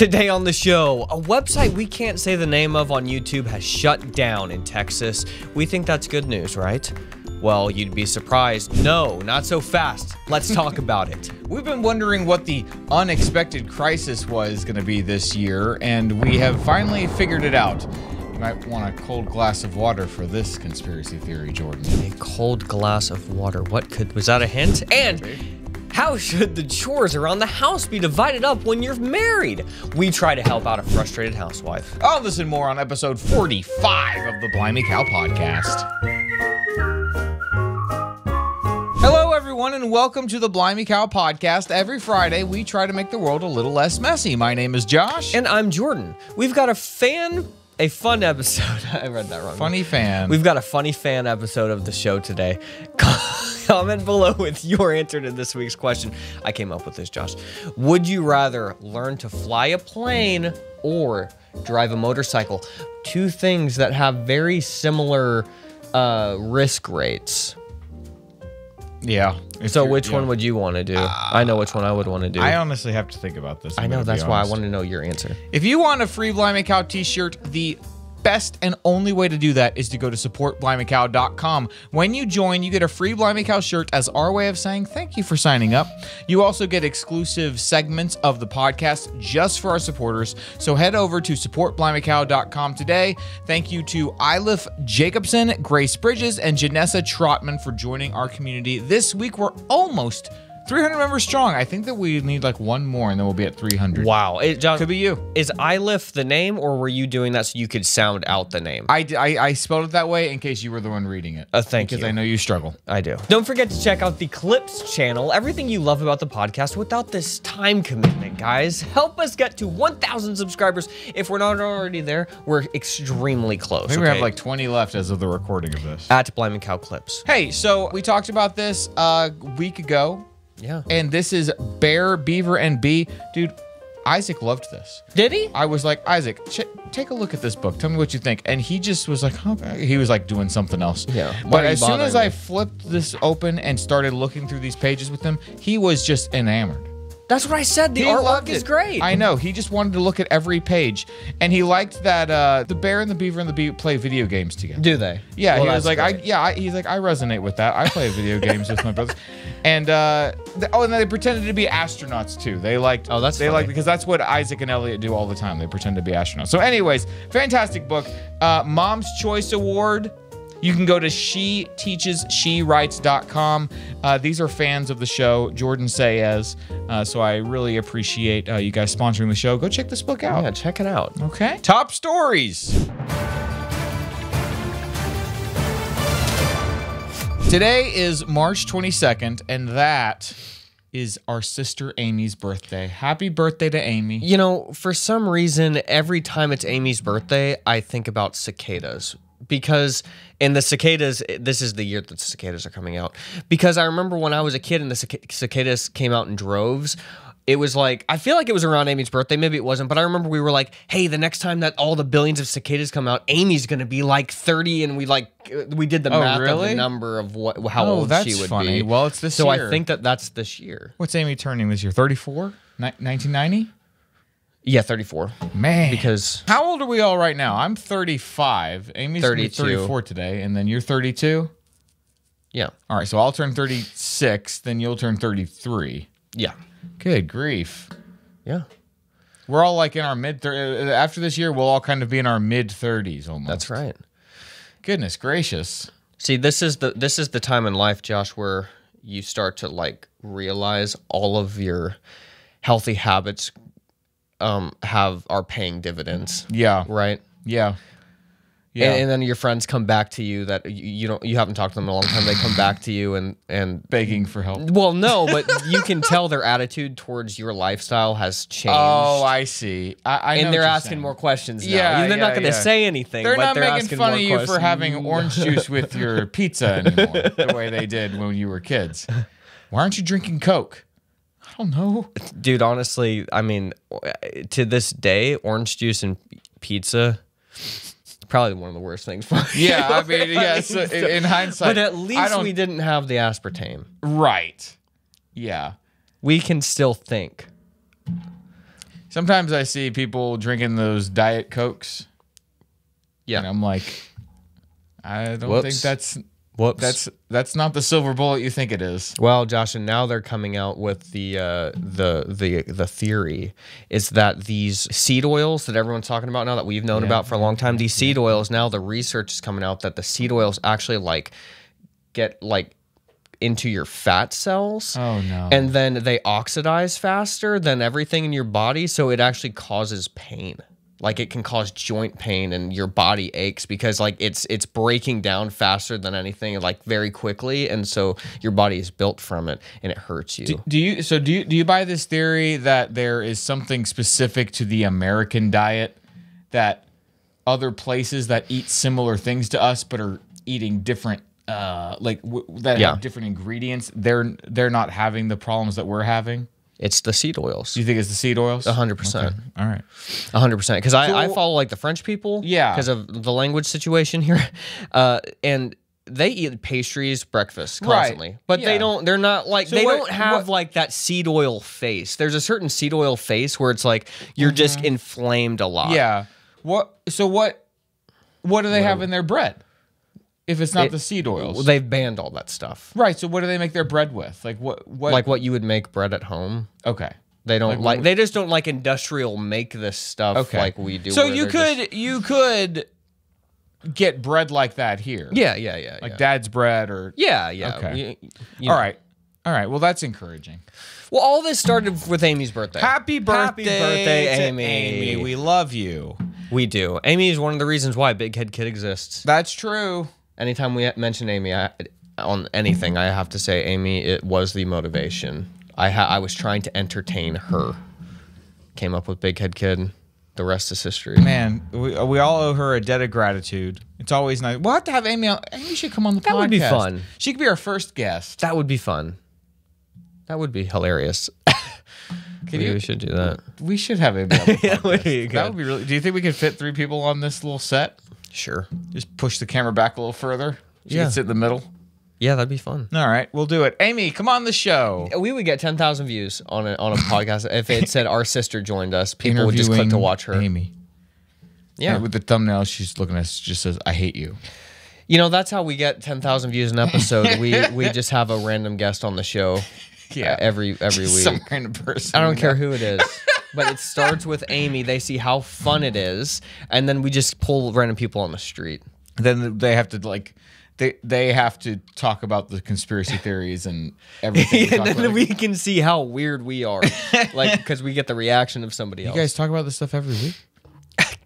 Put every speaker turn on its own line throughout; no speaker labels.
Today on the show, a website we can't say the name of on YouTube has shut down in Texas. We think that's good news, right? Well, you'd be surprised. No, not so fast. Let's talk about it.
We've been wondering what the unexpected crisis was going to be this year, and we have finally figured it out. You might want a cold glass of water for this conspiracy theory, Jordan.
A cold glass of water. Was that a hint? And how should the chores around the house be divided up when you're married? We try to help out a frustrated housewife.
All this and more on episode 45 of the Blimey Cow podcast. Hello, everyone, and welcome to the Blimey Cow podcast. Every Friday, we try to make the world a little less messy. My name is Josh.
And I'm Jordan. We've got a fun episode. I read that wrong.
Funny fan.
We've got a funny fan episode of the show today. Comment below with your answer to this week's question. I came up with this, Josh. Would you rather learn to fly a plane or drive a motorcycle? Two things that have very similar risk rates.
Yeah.
So which one would you want to do? I know which one I would want to do.
I honestly have to think about this.
I know, that's why I want to know your answer.
If you want a free Blimey Cow t-shirt, the best and only way to do that is to go to supportblimeycow.com. When you join, you get a free Blimey Cow shirt as our way of saying thank you for signing up. You also get exclusive segments of the podcast just for our supporters. So head over to supportblimeycow.com today. Thank you to Ilif Jacobson, Grace Bridges, and Janessa Trotman for joining our community. This week, we're almost 300 members strong. I think that we need like one more and then we'll be at 300.
Wow. John,
could be you.
Is Ilif the name, or were you doing that so you could sound out the name?
I spelled it that way in case you were the one reading it.
Thank you.
Because I know you struggle.
I do. Don't forget to check out the Clips channel. Everything you love about the podcast without this time commitment, guys. Help us get to 1,000 subscribers. If we're not already there, we're extremely close.
I think we have like 20 left as of the recording of this.
At Blimey Cow Clips.
Hey, so we talked about this a week ago.
Yeah.
And this is Bear, Beaver, and Bee. Dude, Isaac loved this.
Did he?
I was like, Isaac, take a look at this book. Tell me what you think. And he just was like, okay. He was like doing something else.
Yeah.
But as soon as I flipped this open and started looking through these pages with him, he was just enamored.
That's what I said. The artwork is great.
I know. He just wanted to look at every page. And he liked that the Bear and the Beaver and the Bee play video games together.
Do they?
Yeah. Well, he was like, he's like, I resonate with that. I play video games with my brothers. And and they pretended to be astronauts too. They liked. Oh, that's funny. Because that's what Isaac and Elliot do all the time. They pretend to be astronauts. So, anyways, fantastic book. Mom's Choice Award. You can go to sheteachesshewrites.com. These are fans of the show, Jordan Sayez. So I really appreciate you guys sponsoring the show. Go check this book out.
Yeah, check it out.
Okay. Top stories. Today is March 22nd, and that is our sister Amy's birthday. Happy birthday to Amy.
You know, for some reason, every time it's Amy's birthday, I think about cicadas. Because in the cicadas, this is the year that the cicadas are coming out. Because I remember when I was a kid and the cicadas came out in droves, it was like, I feel like it was around Amy's birthday. Maybe it wasn't. But I remember we were like, hey, the next time that all the billions of cicadas come out, Amy's going to be like 30. And we did the math of the number of how old she would be.
Well, it's this year.
So I think that's this year.
What's Amy turning this year? 34? 1990?
Yeah, 34.
Man.
Because
how old are we all right now? I'm 35. Amy's 34 today, and then you're 32?
Yeah.
All right, so I'll turn 36, then you'll turn 33.
Yeah.
Good grief.
Yeah.
We're all like in our mid-30s. After this year, we'll all kind of be in our mid-30s almost.
That's right.
Goodness gracious.
See, this is the time in life, Josh, where you start to like realize all of your healthy habits are paying dividends.
Yeah.
Right?
Yeah. Yeah.
And then your friends come back to you that you haven't talked to them in a long time. They come back to you and
begging for help.
Well, no, but you can tell their attitude towards your lifestyle has changed.
Oh, I see. I know
and they're asking more questions now.
Yeah,
they're not going to say anything.
They're
but
not
they're
making fun of you for having orange juice with your pizza anymore, the way they did when you were kids. Why aren't you drinking Coke? I don't know.
Dude, honestly, I mean, to this day, orange juice and pizza, probably one of the worst things for you.
Yeah, I mean, yeah, so in hindsight.
But at least we didn't have the aspartame.
Right. Yeah.
We can still think.
Sometimes I see people drinking those Diet Cokes.
Yeah.
And I'm like, I don't think that's not the silver bullet you think it is.
Well, Josh, and now they're coming out with the theory is that these seed oils that everyone's talking about now that we've known about for a long time, these seed oils, now the research is coming out that the seed oils actually get into your fat cells.
Oh no.
And then they oxidize faster than everything in your body, so it actually causes pain. Like it can cause joint pain and your body aches because it's breaking down faster than anything, very quickly, and so your body is built from it and it hurts you.
Do you buy this theory that there is something specific to the American diet that other places that eat similar things to us but are eating different have different ingredients, they're not having the problems that we're having?
It's the seed oils.
You think it's the seed oils?
100%.
Okay. All right.
100%. Because I follow the French people.
Yeah.
Because of the language situation here, and they eat pastries, breakfast constantly.
Right.
But they don't have that seed oil face. There's a certain seed oil face where it's you're just inflamed a lot.
Yeah. What do they have in their bread? If it's not the seed oils.
Well, they've banned all that stuff.
Right. So what do they make their bread with? What?
Like what you would make bread at home.
Okay.
They don't they just don't industrial make this stuff like we do.
So you could get bread like that here.
Yeah.
Like Dad's bread or
Yeah.
Okay. All right. Well, that's encouraging.
Well, all this started with Amy's birthday.
Happy birthday,
Amy.
Amy. We love you.
We do. Amy is one of the reasons why Big Head Kid exists.
That's true.
Anytime we mention Amy on anything, I have to say, Amy, it was the motivation. I was trying to entertain her. Came up with Big Head Kid. The rest is history.
Man, we all owe her a debt of gratitude. It's always nice. We'll have to have Amy on. Amy should come on the podcast.
That would be fun.
She could be our first guest.
That would be fun. That would be hilarious. We should do that.
We should have Amy on the podcast.
That would be good.
That would be really. Do you think we could fit 3 people on this little set?
Sure.
Just push the camera back a little further. She
Yeah.
can sit in the middle.
Yeah, that'd be fun.
All right, we'll do it. Amy, come on the show.
We would get 10,000 views on a podcast if it said our sister joined us. People would just click to watch her.
Amy.
Yeah.
And with the thumbnail, she's looking at us, just says, "I hate you."
You know, that's how we get 10,000 views an episode. we just have a random guest on the show.
Yeah.
Every week.
Some random person.
I don't care who it is. But it starts with Amy. They see how fun it is, and then we just pull random people on the street.
Then they have to they have to talk about the conspiracy theories and everything.
And then we can see how weird we are, because we get the reaction of somebody else.
You guys talk about this stuff every week.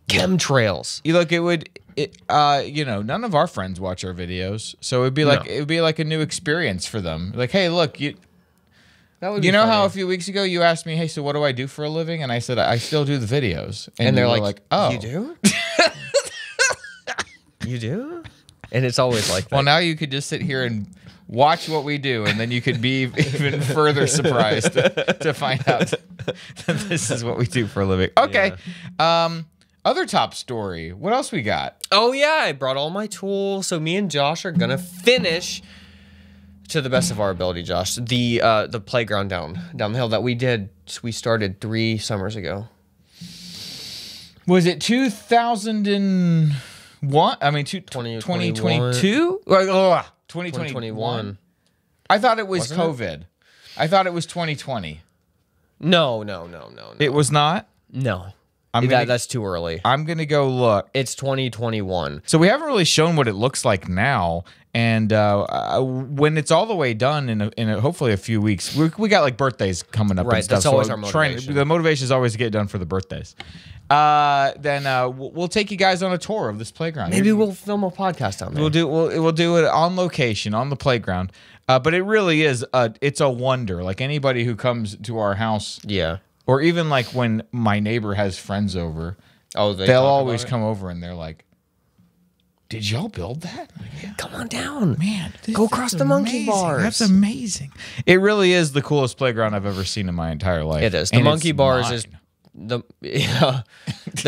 Chemtrails.
You look, none of our friends watch our videos, so it'd be like a new experience for them. Like, hey, look,
That would be
know
funny.
how a few weeks ago you asked me, hey, so what do I do for a living? And I said, I still do the videos.
And they're
you were
like,
oh.
You do? You do? And it's always like that.
Well, now you could just sit here and watch what we do, and then you could be even further surprised to find out that this is what we do for a living. Okay.
Yeah.
Other top story. What else we got?
Oh, yeah. I brought all my tools. So me and Josh are going to finish, to the best of our ability, Josh, the playground down the hill that we started 3 summers ago.
Was it 2001? I mean, 2022? 2021. I thought it was
Wasn't
COVID. I thought it was 2020.
No.
It was not?
No.
I'm
That's too early.
I'm going to go look.
It's 2021.
So we haven't really shown what it looks like now. And when it's all the way done in hopefully a few weeks, we got birthdays coming up
Right,
and stuff.
that's always our motivation.
The motivation is always to get it done for the birthdays. Then we'll take you guys on a tour of this playground.
Maybe we'll film a podcast down there.
We'll do it on location on the playground. But it really is it's a wonder. Like anybody who comes to our house,
Yeah.
or even when my neighbor has friends over, they'll always come over and they're like, "Did y'all build that?" Like, yeah.
Come on down.
Man,
go across the monkey bars.
That's amazing. It really is the coolest playground I've ever seen in my entire life.
It is. The monkey bars is the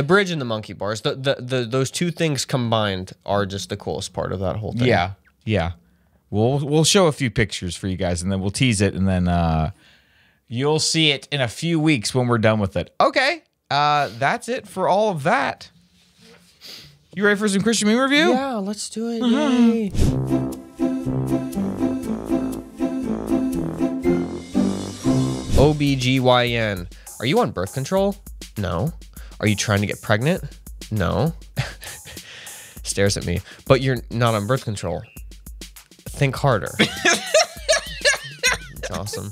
bridge and the monkey bars. Those two things combined are just the coolest part of that whole thing.
Yeah. We'll show a few pictures for you guys, and then we'll tease it, and then you'll see it in a few weeks when we're done with it. Okay. That's it for all of that. You ready for some Christian meme review?
Yeah, let's do it. Yay. OBGYN. Are you on birth control? No. Are you trying to get pregnant? No. Stares at me. But you're not on birth control. Think harder. It's awesome.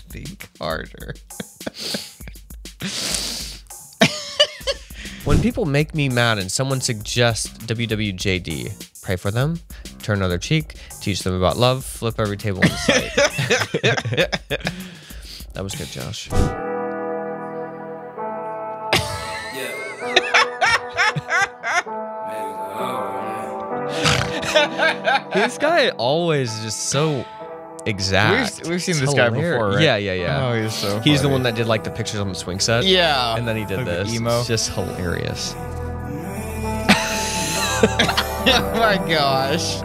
Think harder.
When people make me mad and someone suggests WWJD, pray for them, turn another cheek, teach them about love, flip every table in sight. That was good, Josh. This guy always just so exact.
We've seen
It's
this guy
hilarious.
before, right?
Yeah.
Oh, he's so
He's the
funny.
one that did like the pictures on the swing set.
Yeah.
And then he did
Like the
this.
emo.
It's just hilarious.
Oh my gosh.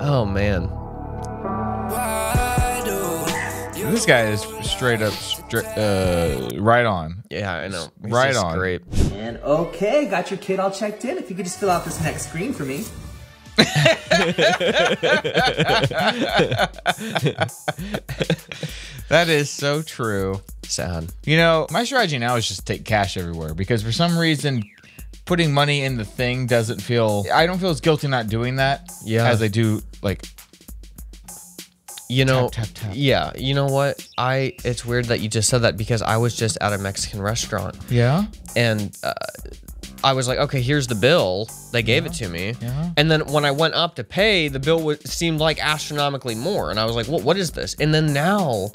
Oh, man.
This guy is straight up, right on.
Yeah, I know. He's
Right
just
on.
Great.
And okay, got your kid all checked in. If you could just fill out this next screen for me.
That is so true.
Sad.
You know, my strategy now is just take cash everywhere because for some reason, putting money in the thing doesn't feel. I don't feel as guilty not doing that.
Yeah.
As I do, like.
You know,
Tap, tap, tap.
Yeah, you know what? It's weird that you just said that because I was just at a Mexican restaurant
Yeah.
and I was like, okay, here's the bill. They gave it to me.
Yeah.
And then when I went up to pay, the bill seemed like astronomically more. And I was like, what is this? And then now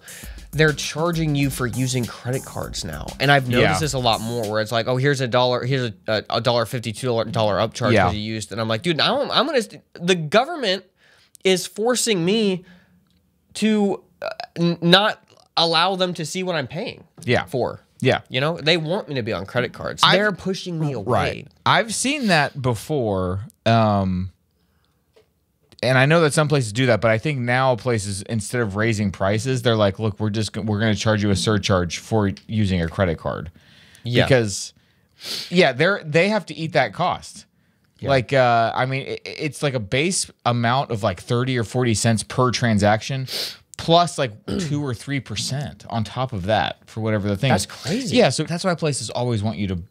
they're charging you for using credit cards now. And I've noticed this a lot more where it's like, oh, here's here's a $1.52 upcharge because you used. And I'm like, dude, now I'm going to, the government is forcing me to not allow them to see what I'm paying for.
Yeah.
You know, they want me to be on credit cards. They're pushing me away.
Right. I've seen that before. And I know that some places do that, but I think now places, instead of raising prices, they're like, look, we're going to charge you a surcharge for using a credit card.
Yeah.
Because they have to eat that cost. Yeah. Like, I mean, it's like a base amount of like 30 or 40 cents per transaction, plus like 2 or 3% on top of that for whatever the thing is.
That's crazy.
Yeah, so that's why places always want you to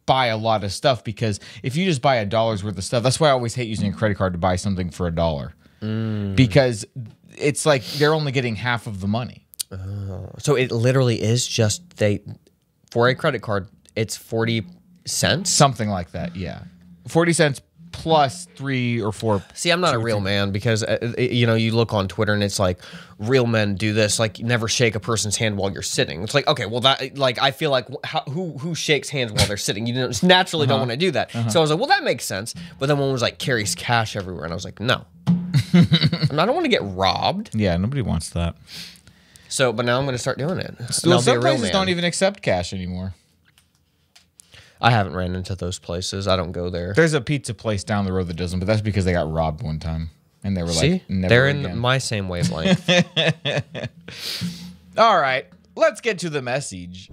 buy a lot of stuff, because if you just buy $1 worth of stuff, that's why I always hate using a credit card to buy something for $1. Because it's like they're only getting half of the money.
So it literally is just for a credit card, it's 40 cents?
Something like that, yeah. 40 cents plus 3 or 4.
See, I'm not a real man because, you know, you look on Twitter and it's like, real men do this, like never shake a person's hand while you're sitting. It's like, okay, well, that, like, I feel like who shakes hands while they're sitting? You just naturally don't want to do that. So I was like, well, that makes sense. But then one was like, carries cash everywhere. And I was like, no. I don't want to get robbed.
Yeah, nobody wants that.
So, but now I'm going to start doing it.
Well, some places don't even accept cash anymore.
I haven't ran into those places. I don't go there.
There's a pizza place down the road that doesn't, but that's because they got robbed one time. And they were like, never
they're
again.
in my same wavelength.
All right, let's get to the message.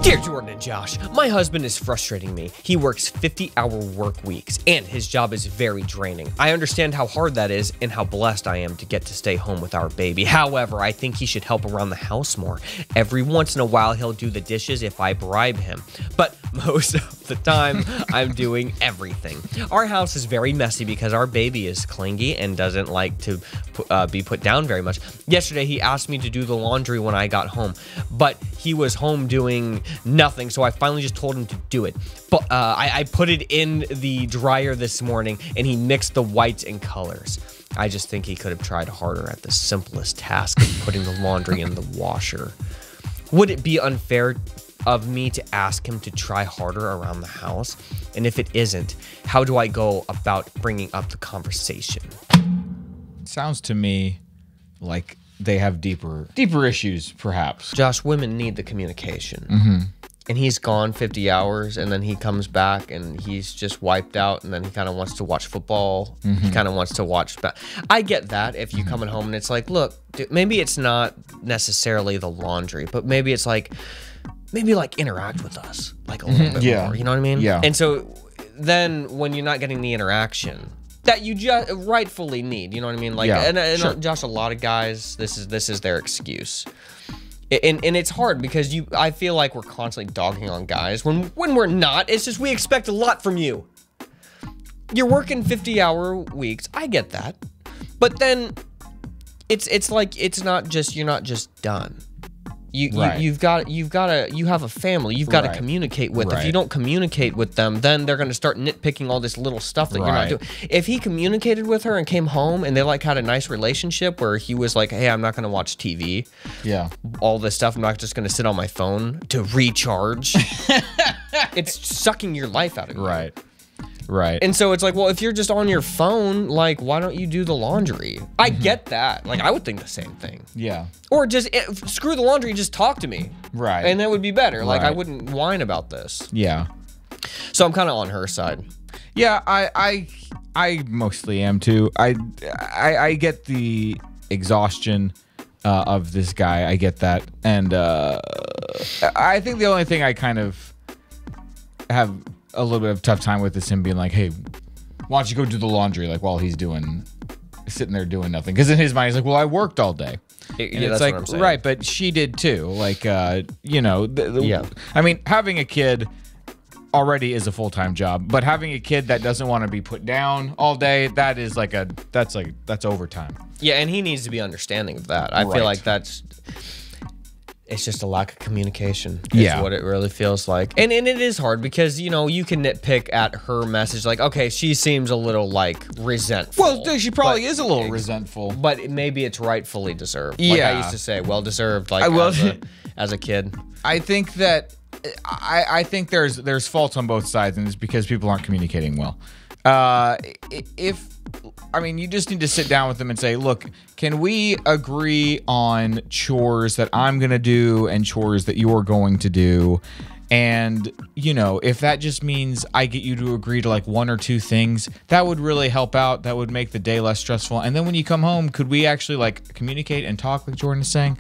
Dear Jordan and Josh, my husband is frustrating me. He works 50-hour work weeks, and his job is very draining. I understand how hard that is and how blessed I am to get to stay home with our baby. However, I think he should help around the house more. Every once in a while, he'll do the dishes if I bribe him. But most of the time, I'm doing everything. Our house is very messy because our baby is clingy and doesn't like to be put down very much. Yesterday, he asked me to do the laundry when I got home, but he was home doing nothing, so I finally just told him to do it. But I put it in the dryer this morning, and he mixed the whites and colors. I just think he could have tried harder at the simplest task of putting the laundry in the washer. Would it be unfair of me to ask him to try harder around the house? And if it isn't, how do I go about bringing up the conversation?
Sounds to me like they have deeper issues, perhaps.
Josh, women need the communication. and he's gone 50 hours, and then he comes back and he's just wiped out, and then he kind of wants to watch football. He kind of wants to watch. I get that if you coming home and it's like, look, dude, maybe it's not necessarily the laundry, but maybe it's like, interact with us like a little bit more. You know what I mean?
Yeah.
And so then when you're not getting the interaction that you just rightfully need, you know what I mean? Like, and Josh, a lot of guys, this is their excuse. And it's hard because I feel like we're constantly dogging on guys when we're not. It's just we expect a lot from you. You're working 50-hour weeks. I get that. But then it's like you're not just done. You have a family. You've got to communicate with. If you don't communicate with them, then they're going to start nitpicking all this little stuff that you're not doing. If he communicated with her and came home and they like had a nice relationship where he was like, "Hey, I'm not going to watch TV.
Yeah.
All this stuff. I'm not just going to sit on my phone to recharge." It's sucking your life out of you.
Right.
And so it's like, well, if you're just on your phone, like, why don't you do the laundry? I get that. Like, I would think the same thing.
Yeah.
Or just screw the laundry, just talk to me.
Right.
And that would be better. Like, I wouldn't whine about this.
Yeah.
So I'm kind of on her side.
Yeah, I mostly am too. I get the exhaustion of this guy. I get that. And I think the only thing I kind of have a little bit of tough time with is him being like, "Hey, why don't you go do the laundry?" Like while he's sitting there doing nothing. Because in his mind, he's like, "Well, I worked all day." And
Yeah,
it's
that's
like,
what I'm saying.
right, but she did too. Like, you know, I mean, having a kid already is a full-time job, but having a kid that doesn't want to be put down all day, that's overtime.
Yeah, and he needs to be understanding of that. I feel like it's just a lack of communication. Is what it really feels like. And it is hard because, you know, you can nitpick at her message. Like, okay, she seems a little, like, resentful.
Well, she probably is a little resentful.
But maybe it's rightfully deserved. Like I used to say, well-deserved, like, as a kid.
I think that... I think there's faults on both sides, and it's because people aren't communicating well. You just need to sit down with them and say, look, can we agree on chores that I'm going to do and chores that you're going to do? And, you know, if that just means I get you to agree to like one or two things, that would really help out. That would make the day less stressful. And then when you come home, could we actually like communicate and talk, like Jordan is saying?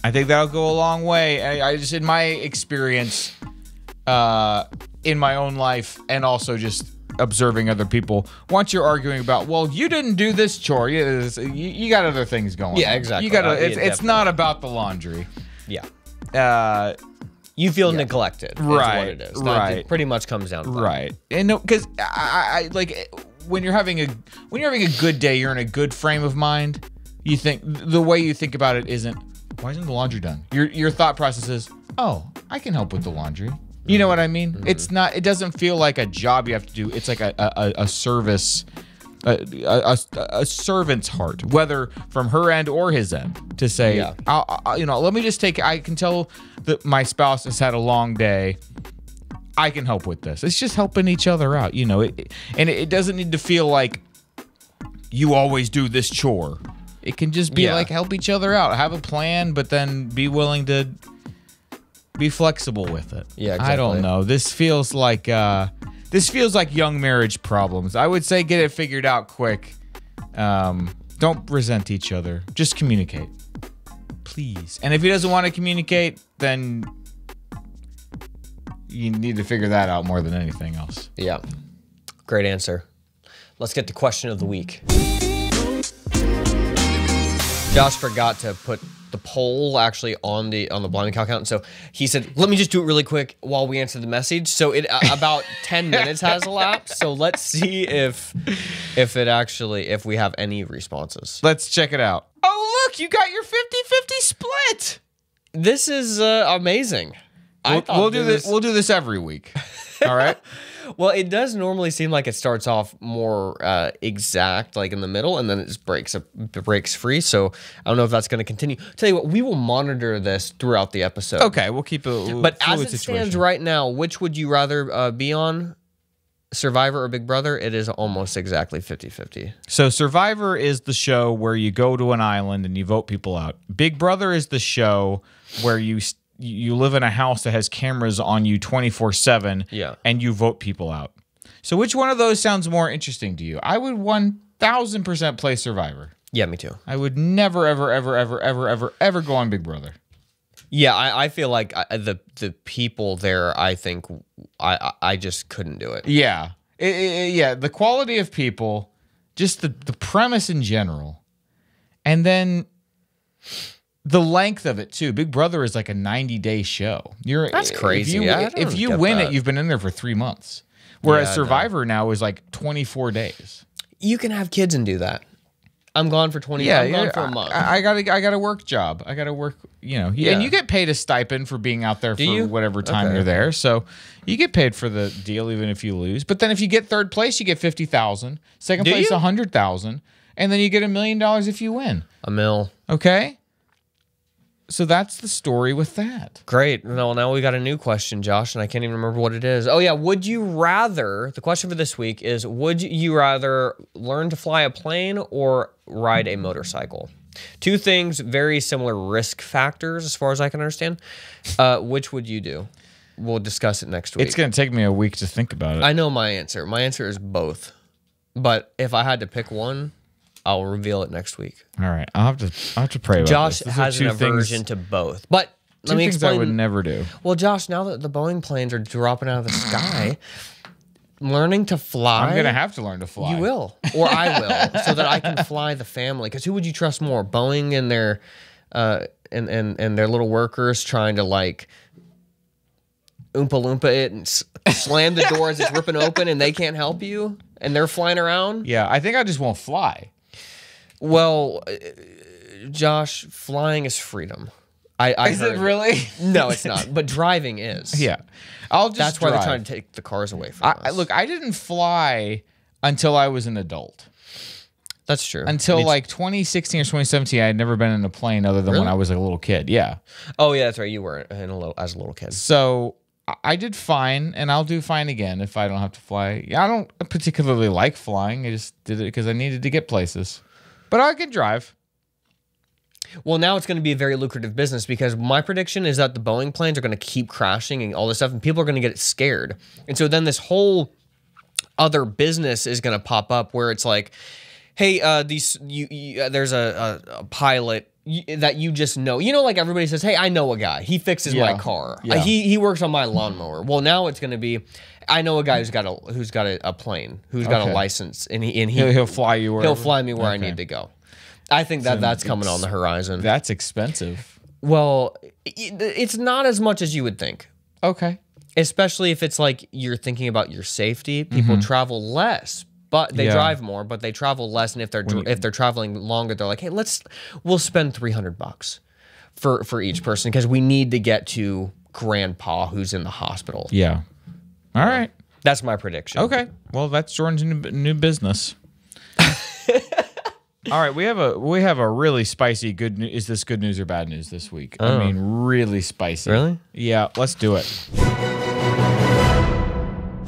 I think that'll go a long way. I just, in my experience, in my own life, and also just observing other people, once you're arguing about, well, you didn't do this chore, you got other things going on.
Yeah, exactly.
You got it's not about the laundry.
Yeah. You feel neglected.
Right.
Is what it is. That pretty much comes down to that.
Right. And no, because I like when you're having a good day, you're in a good frame of mind. You think the way you think about it isn't, why isn't the laundry done? Your thought process is, oh, I can help with the laundry. You know what I mean? Mm-hmm. It's not. It doesn't feel like a job you have to do. It's like a service, a servant's heart, whether from her end or his end, to say, let me just take. I can tell that my spouse has had a long day. I can help with this. It's just helping each other out, you know. It doesn't need to feel like you always do this chore. It can just be like help each other out, have a plan, but then be willing to be flexible with it.
Yeah, exactly.
I don't know. This feels like young marriage problems. I would say get it figured out quick. Don't resent each other. Just communicate, please. And if he doesn't want to communicate, then you need to figure that out more than anything else.
Yeah. Great answer. Let's get to question of the week. Josh forgot to put the poll actually on the Blimey Cow account, so he said, "Let me just do it really quick while we answer the message." So it about 10 minutes has elapsed. So let's see if we have any responses.
Let's check it out. Oh, look, you got your 50-50 split.
This is amazing.
We'll do this every week. All right.
Well, it does normally seem like it starts off more exact, like in the middle, and then it just breaks free. So I don't know if that's going to continue. Tell you what, we will monitor this throughout the episode.
Okay, we'll keep it.
But as it stands right now, which would you rather be on, Survivor or Big Brother? It is almost exactly 50-50.
So Survivor is the show where you go to an island and you vote people out. Big Brother is the show where you you live in a house that has cameras on you 24/7,
Yeah.
and you vote people out. So which one of those sounds more interesting to you? I would 1000% play Survivor.
Yeah, me too.
I would never, ever, ever, ever, ever, ever, ever go on Big Brother.
Yeah, I feel like the people there, I think I just couldn't do it.
Yeah. Yeah, the quality of people, just the premise in general. And then the length of it too. Big Brother is like a 90-day show.
That's crazy.
If you win it, you've been in there for 3 months. Whereas Survivor now is like 24 days.
You can have kids and do that. I'm gone for 20.
Yeah,
I'm gone for a month.
I got a work job. I got to work, and you get paid a stipend for being out there for whatever time you're there. So you get paid for the deal even if you lose. But then if you get third place, you get $50,000. Second place, $100,000, and then you get $1 million if you win.
$1 million.
Okay. So that's the story with that.
Great. Well, now we got a new question, Josh, and I can't even remember what it is. Oh, yeah. Would you rather, the question for this week is, would you rather learn to fly a plane or ride a motorcycle? Two things, very similar risk factors as far as I can understand. Which would you do? We'll discuss it next week.
It's going to take me a week to think about it.
I know my answer. My answer is both. But if I had to pick one, I'll reveal it next week.
All right, I'll have to pray about
Josh
this.
has an aversion to both, but let me explain.
I would never do.
Well, Josh, now that the Boeing planes are dropping out of the sky, learning to fly.
I'm gonna have to learn to fly.
You will, or I will, so that I can fly the family. Because who would you trust more, Boeing and their and their little workers trying to like Oompa Loompa it and slam the door as it's ripping open, and they can't help you, and they're flying around?
Yeah, I think I just won't fly.
Well, Josh, flying is freedom.
Is it really?
No, it's not. But driving is.
Yeah,
That's why they're trying to take the cars away from us.
Look, I didn't fly until I was an adult.
That's true.
Until like 2016 or 2017, I had never been in a plane other than when I was a little kid. Yeah.
Oh yeah, that's right. You were as a little kid.
So I did fine, and I'll do fine again if I don't have to fly. I don't particularly like flying. I just did it because I needed to get places. But I can drive.
Well, now it's going to be a very lucrative business because my prediction is that the Boeing planes are going to keep crashing and all this stuff, and people are going to get scared. And so then this whole other business is going to pop up where it's like, hey, there's a pilot that you just know. You know, like everybody says, hey, I know a guy. He fixes my car.
Yeah.
He works on my lawnmower. Well, now it's going to be, I know a guy who's got a plane, who's got a license, and
he'll fly you wherever.
He'll fly me where I need to go. I think that's coming on the horizon.
That's expensive.
Well, it's not as much as you would think.
Okay.
Especially if it's like you're thinking about your safety. People travel less, but they drive more, but they travel less. And if they're traveling longer, they're like, hey, we'll spend $300 for each person because we need to get to Grandpa who's in the hospital.
Yeah. All right.
That's my prediction.
Okay. Well, that's Jordan's new business. All right, we have a really spicy good news. Is this good news or bad news this week? I mean, really spicy.
Really?
Yeah, let's do it.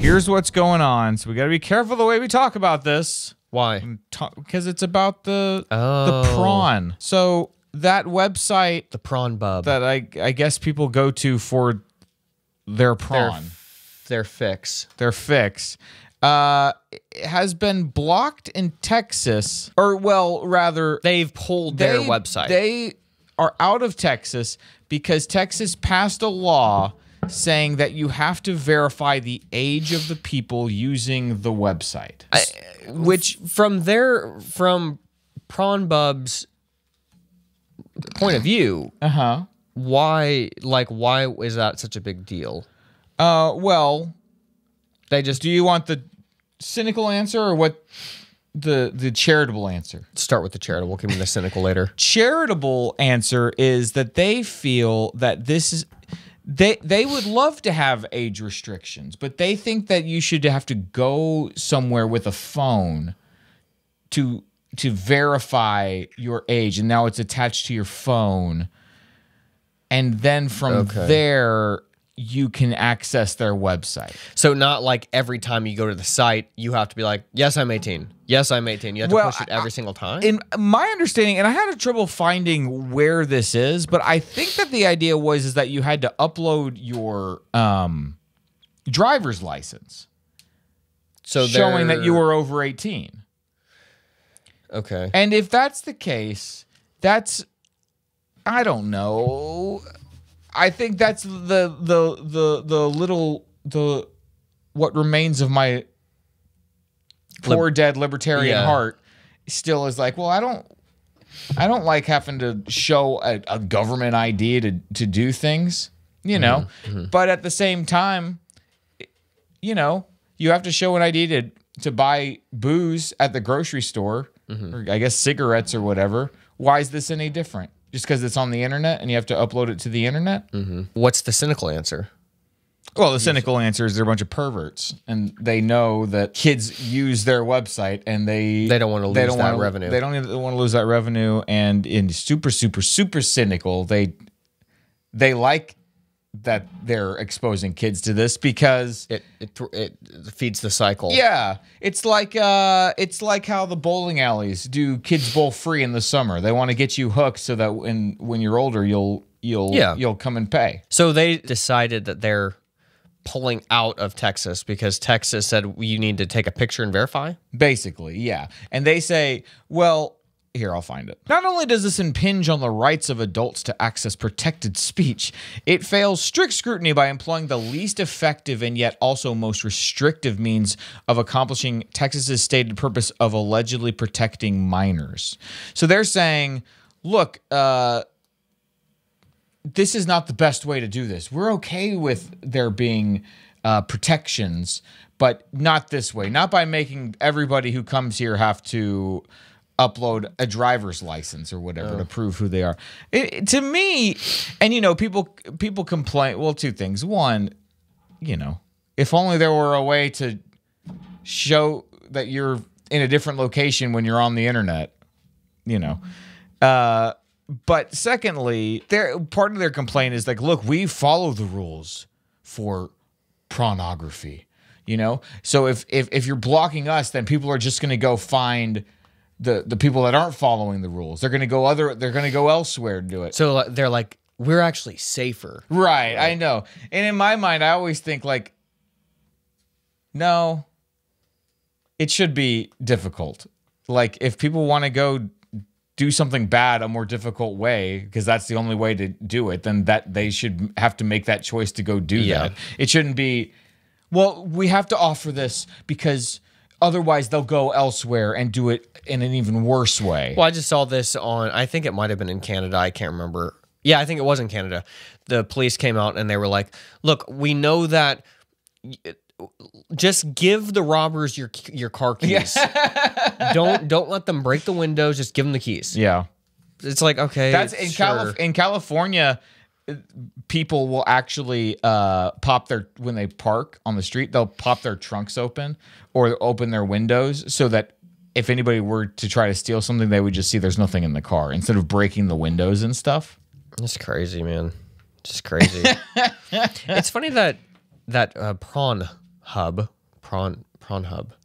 Here's what's going on. So we got to be careful the way we talk about this.
Why?
Because it's about the prawn. So that website,
the prawn bub,
that I guess people go to for their prawn,
their fix.
Has been blocked in Texas, or well, rather,
they've pulled their website.
They are out of Texas because Texas passed a law saying that you have to verify the age of the people using the website.
Which from Prawn Bub's point of view, why is that such a big deal?
Well, they just. Do you want the cynical answer or what the charitable answer?
Start with the charitable. Give me the cynical later.
Charitable answer is that they feel that this is they would love to have age restrictions, but they think that you should have to go somewhere with a phone to verify your age, and now it's attached to your phone, and then from there you can access their website.
So not like every time you go to the site, you have to be like, yes, I'm 18. Yes, I'm 18. You have to push it every single time?
In my understanding, and I had trouble finding where this is, but I think that the idea is that you had to upload your driver's license. So showing that you were over 18.
Okay.
And if that's the case, I don't know. I think that's what remains of my poor dead libertarian heart still is like, well, I don't like having to show a government ID to do things, you know. But at the same time, you know, you have to show an ID to buy booze at the grocery store, or I guess cigarettes or whatever. Why is this any different? Just because it's on the internet and you have to upload it to the internet?
What's the cynical answer?
Well, the cynical answer is they're a bunch of perverts, and they know that kids use their website, and they
don't want to lose that revenue.
They don't want to lose that revenue, and in super cynical, they like that they're exposing kids to this because
it feeds the cycle.
Yeah, it's like how the bowling alleys do kids bowl free in the summer. They want to get you hooked so that when you're older, you'll come and pay.
So they decided that they're pulling out of Texas because Texas said you need to take a picture and verify?
Basically, yeah. And they say, well, here, I'll find it. Not only does this impinge on the rights of adults to access protected speech, it fails strict scrutiny by employing the least effective and yet also most restrictive means of accomplishing Texas's stated purpose of allegedly protecting minors. So they're saying, look, this is not the best way to do this. We're okay with there being protections, but not this way. Not by making everybody who comes here have to upload a driver's license or whatever to prove who they are. To me, and you know, people complain. Well, two things. One, you know, if only there were a way to show that you're in a different location when you're on the internet, you know. But secondly, part of their complaint is like, look, we follow the rules for pornography, you know. So if you're blocking us, then people are just going to go find the people that aren't following the rules. They're going to go elsewhere to do it.
So they're like, we're actually safer.
Right, I know. And in my mind, I always think like, no, it should be difficult. Like if people want to go do something bad a more difficult way, because that's the only way to do it, then that they should have to make that choice to go do that. It shouldn't be, well, we have to offer this because otherwise they'll go elsewhere and do it in an even worse way.
Well, I just saw this on, I think it might have been in Canada. I can't remember. Yeah, I think it was in Canada. The police came out and they were like, look, we know that just give the robbers your car keys. Don't let them break the windows. Just give them the keys.
Yeah.
It's like, okay.
That's in California, people will actually pop when they park on the street, they'll pop their trunks open or open their windows so that if anybody were to try to steal something, they would just see there's nothing in the car instead of breaking the windows and stuff.
It's crazy, man. Just crazy. It's funny that Prawn Hub.
I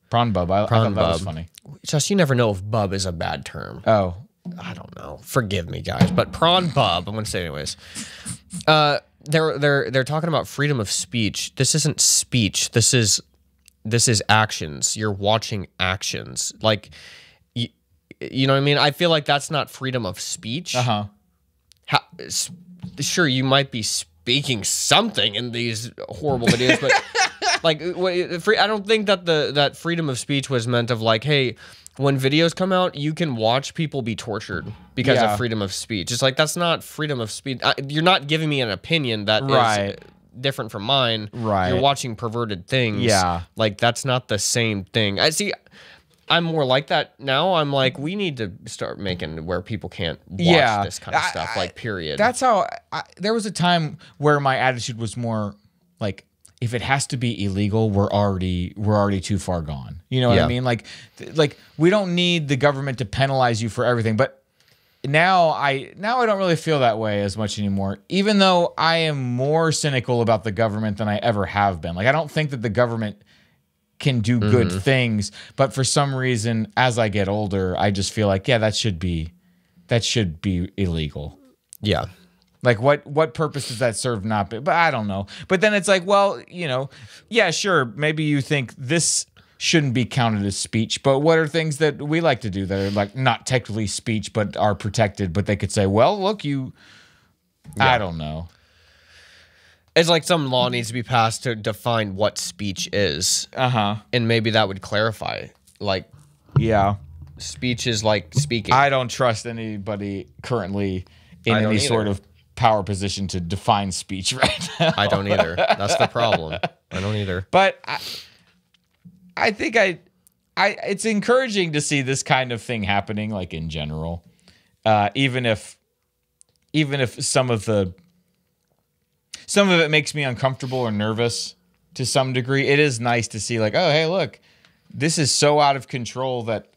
thought that was funny.
Just you never know if bub is a bad term.
Oh.
I don't know. Forgive me, guys, but prawn bub. I'm going to say it anyways. They're talking about freedom of speech. This isn't speech. This is actions. You're watching actions. Like, you know what I mean? I feel like that's not freedom of speech. Sure, you might be speaking something in these horrible videos, but like, I don't think that that freedom of speech was meant of like, hey, when videos come out, you can watch people be tortured because of freedom of speech. It's like, that's not freedom of speech. You're not giving me an opinion that is different from mine.
Right.
You're watching perverted things.
Yeah.
Like, that's not the same thing. I'm more like that now. I'm like, we need to start making where people can't watch this kind of stuff, like, period.
That's how, there was a time where my attitude was more like, if it has to be illegal, we're already too far gone. You know what I mean? Like we don't need the government to penalize you for everything. But now I don't really feel that way as much anymore, even though I am more cynical about the government than I ever have been. Like, I don't think that the government can do good things, but for some reason, as I get older, I just feel like, yeah, that should be illegal.
Yeah.
Like, what purpose does that serve? Not, but I don't know. But then it's like, well, yeah, sure, maybe you think this shouldn't be counted as speech, but what are things that we like to do that are like not technically speech but are protected, but they could say, well, look, I don't know.
It's like some law needs to be passed to define what speech is. And maybe that would clarify. Like,
yeah,
speech is like speaking.
I don't trust anybody currently in any sort of power position to define speech right now.
I don't either. That's the problem. I don't either.
But I think it's encouraging to see this kind of thing happening, like in general, even if some of it makes me uncomfortable or nervous to some degree. It is nice to see, like, oh, hey, look, this is so out of control that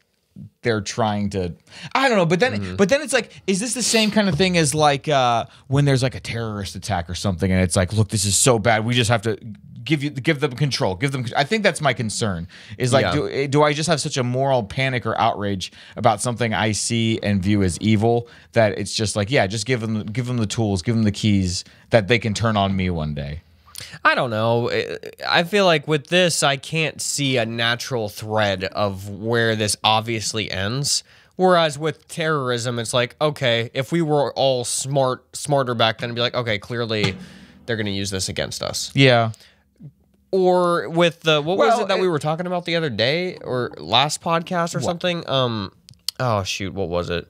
they're trying to, I don't know, but then it's like, is this the same kind of thing as like when there's like a terrorist attack or something, and it's like, look, this is so bad, we just have to give them control, I think that's my concern, is like, do I just have such a moral panic or outrage about something I see and view as evil that it's just like, yeah, just give them the tools, give them the keys that they can turn on me one day?
I don't know. I feel like with this, I can't see a natural thread of where this obviously ends. Whereas with terrorism, it's like, okay, if we were all smarter back then, it'd be like, okay, clearly they're going to use this against us.
Yeah.
Or with the, what was it that we were talking about the other day or last podcast or something? Oh, shoot, what was it?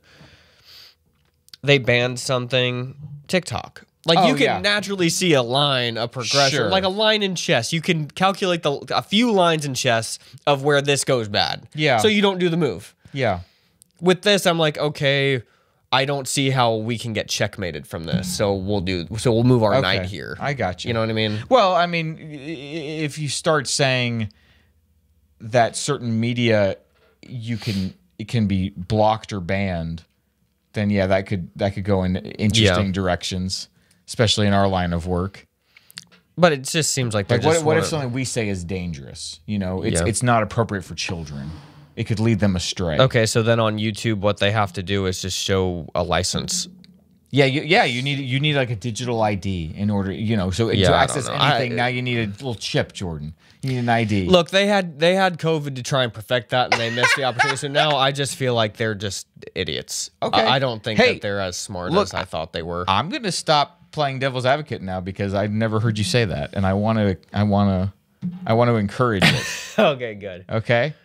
They banned something, TikTok. Like, you can naturally see a line, a progression,
Sure.
like a line in chess. You can calculate a few lines in chess of where this goes bad.
Yeah.
So you don't do the move.
Yeah.
With this, I'm like, okay, I don't see how we can get checkmated from this. So we'll move our knight here.
I got you.
You know what I mean?
Well, I mean, if you start saying that certain media it can be blocked or banned, then yeah, that could go in interesting directions, especially in our line of work.
But it just seems like
what if something we say is dangerous? It's not appropriate for children. It could lead them astray.
Okay, so then on YouTube, what they have to do is just show a license.
Yeah, you need like a digital ID in order, to access anything. Now you need a little chip, Jordan. You need an ID.
Look, they had COVID to try and perfect that, and they missed the opportunity. So now I just feel like they're just idiots.
Okay,
I don't think that they're as smart as I thought they were.
I'm gonna stop playing devil's advocate now because I've never heard you say that, and I want to encourage it.
Okay, good.
Okay.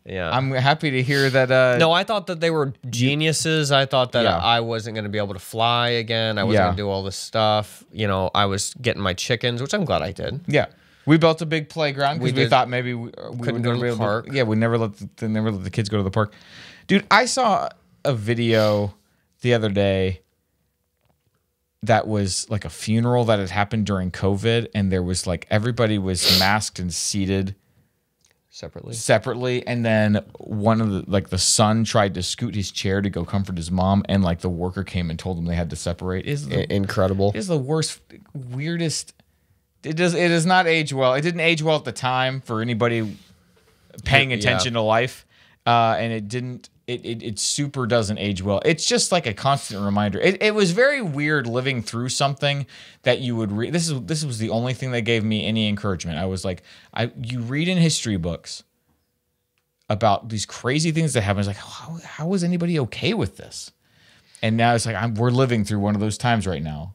Yeah.
I'm happy to hear that.
No, I thought that they were geniuses. I thought that I wasn't going to be able to fly again. I wasn't going to do all this stuff. I was getting my chickens, which I'm glad I did.
Yeah. We built a big playground because we thought maybe we
couldn't go to the park.
We never let the kids go to the park. Dude, I saw a video the other day that was like a funeral that had happened during COVID, and there was like everybody was masked and seated separately, and then one of the son tried to scoot his chair to go comfort his mom, and like the worker came and told him they had to separate.
Incredible.
It's the weirdest. It does not age well. It didn't age well at the time for anybody paying attention to life, and it didn't. It super doesn't age well. It's just like a constant reminder. It was very weird living through something that you would read. This was the only thing that gave me any encouragement. I was like, you read in history books about these crazy things that happen. It's like, how was anybody okay with this? And now it's like we're living through one of those times right now.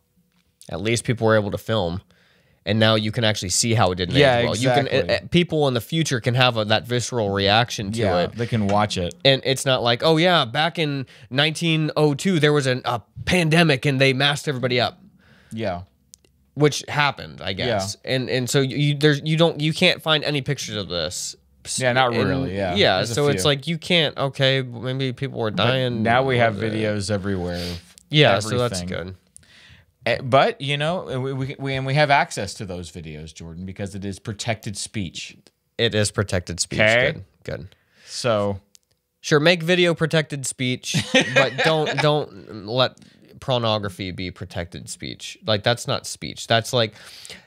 At least people were able to film. And now you can actually see how it didn't age well.
Exactly.
You can people in the future can have that visceral reaction to it.
They can watch it.
And it's not like, oh yeah, back in 1902 there was a pandemic and they masked everybody up.
Yeah.
Which happened, I guess. Yeah. And so you can't find any pictures of this.
Yeah, not really. Yeah.
Yeah, so it's like you can't, okay, maybe people were dying.
But now we have videos everywhere of
everything. So that's good.
But, we have access to those videos, Jordan, because it is protected speech.
It is protected speech.
Okay.
Good.
So
Sure, make video protected speech, but don't let pornography be protected speech. Like, that's not speech. That's like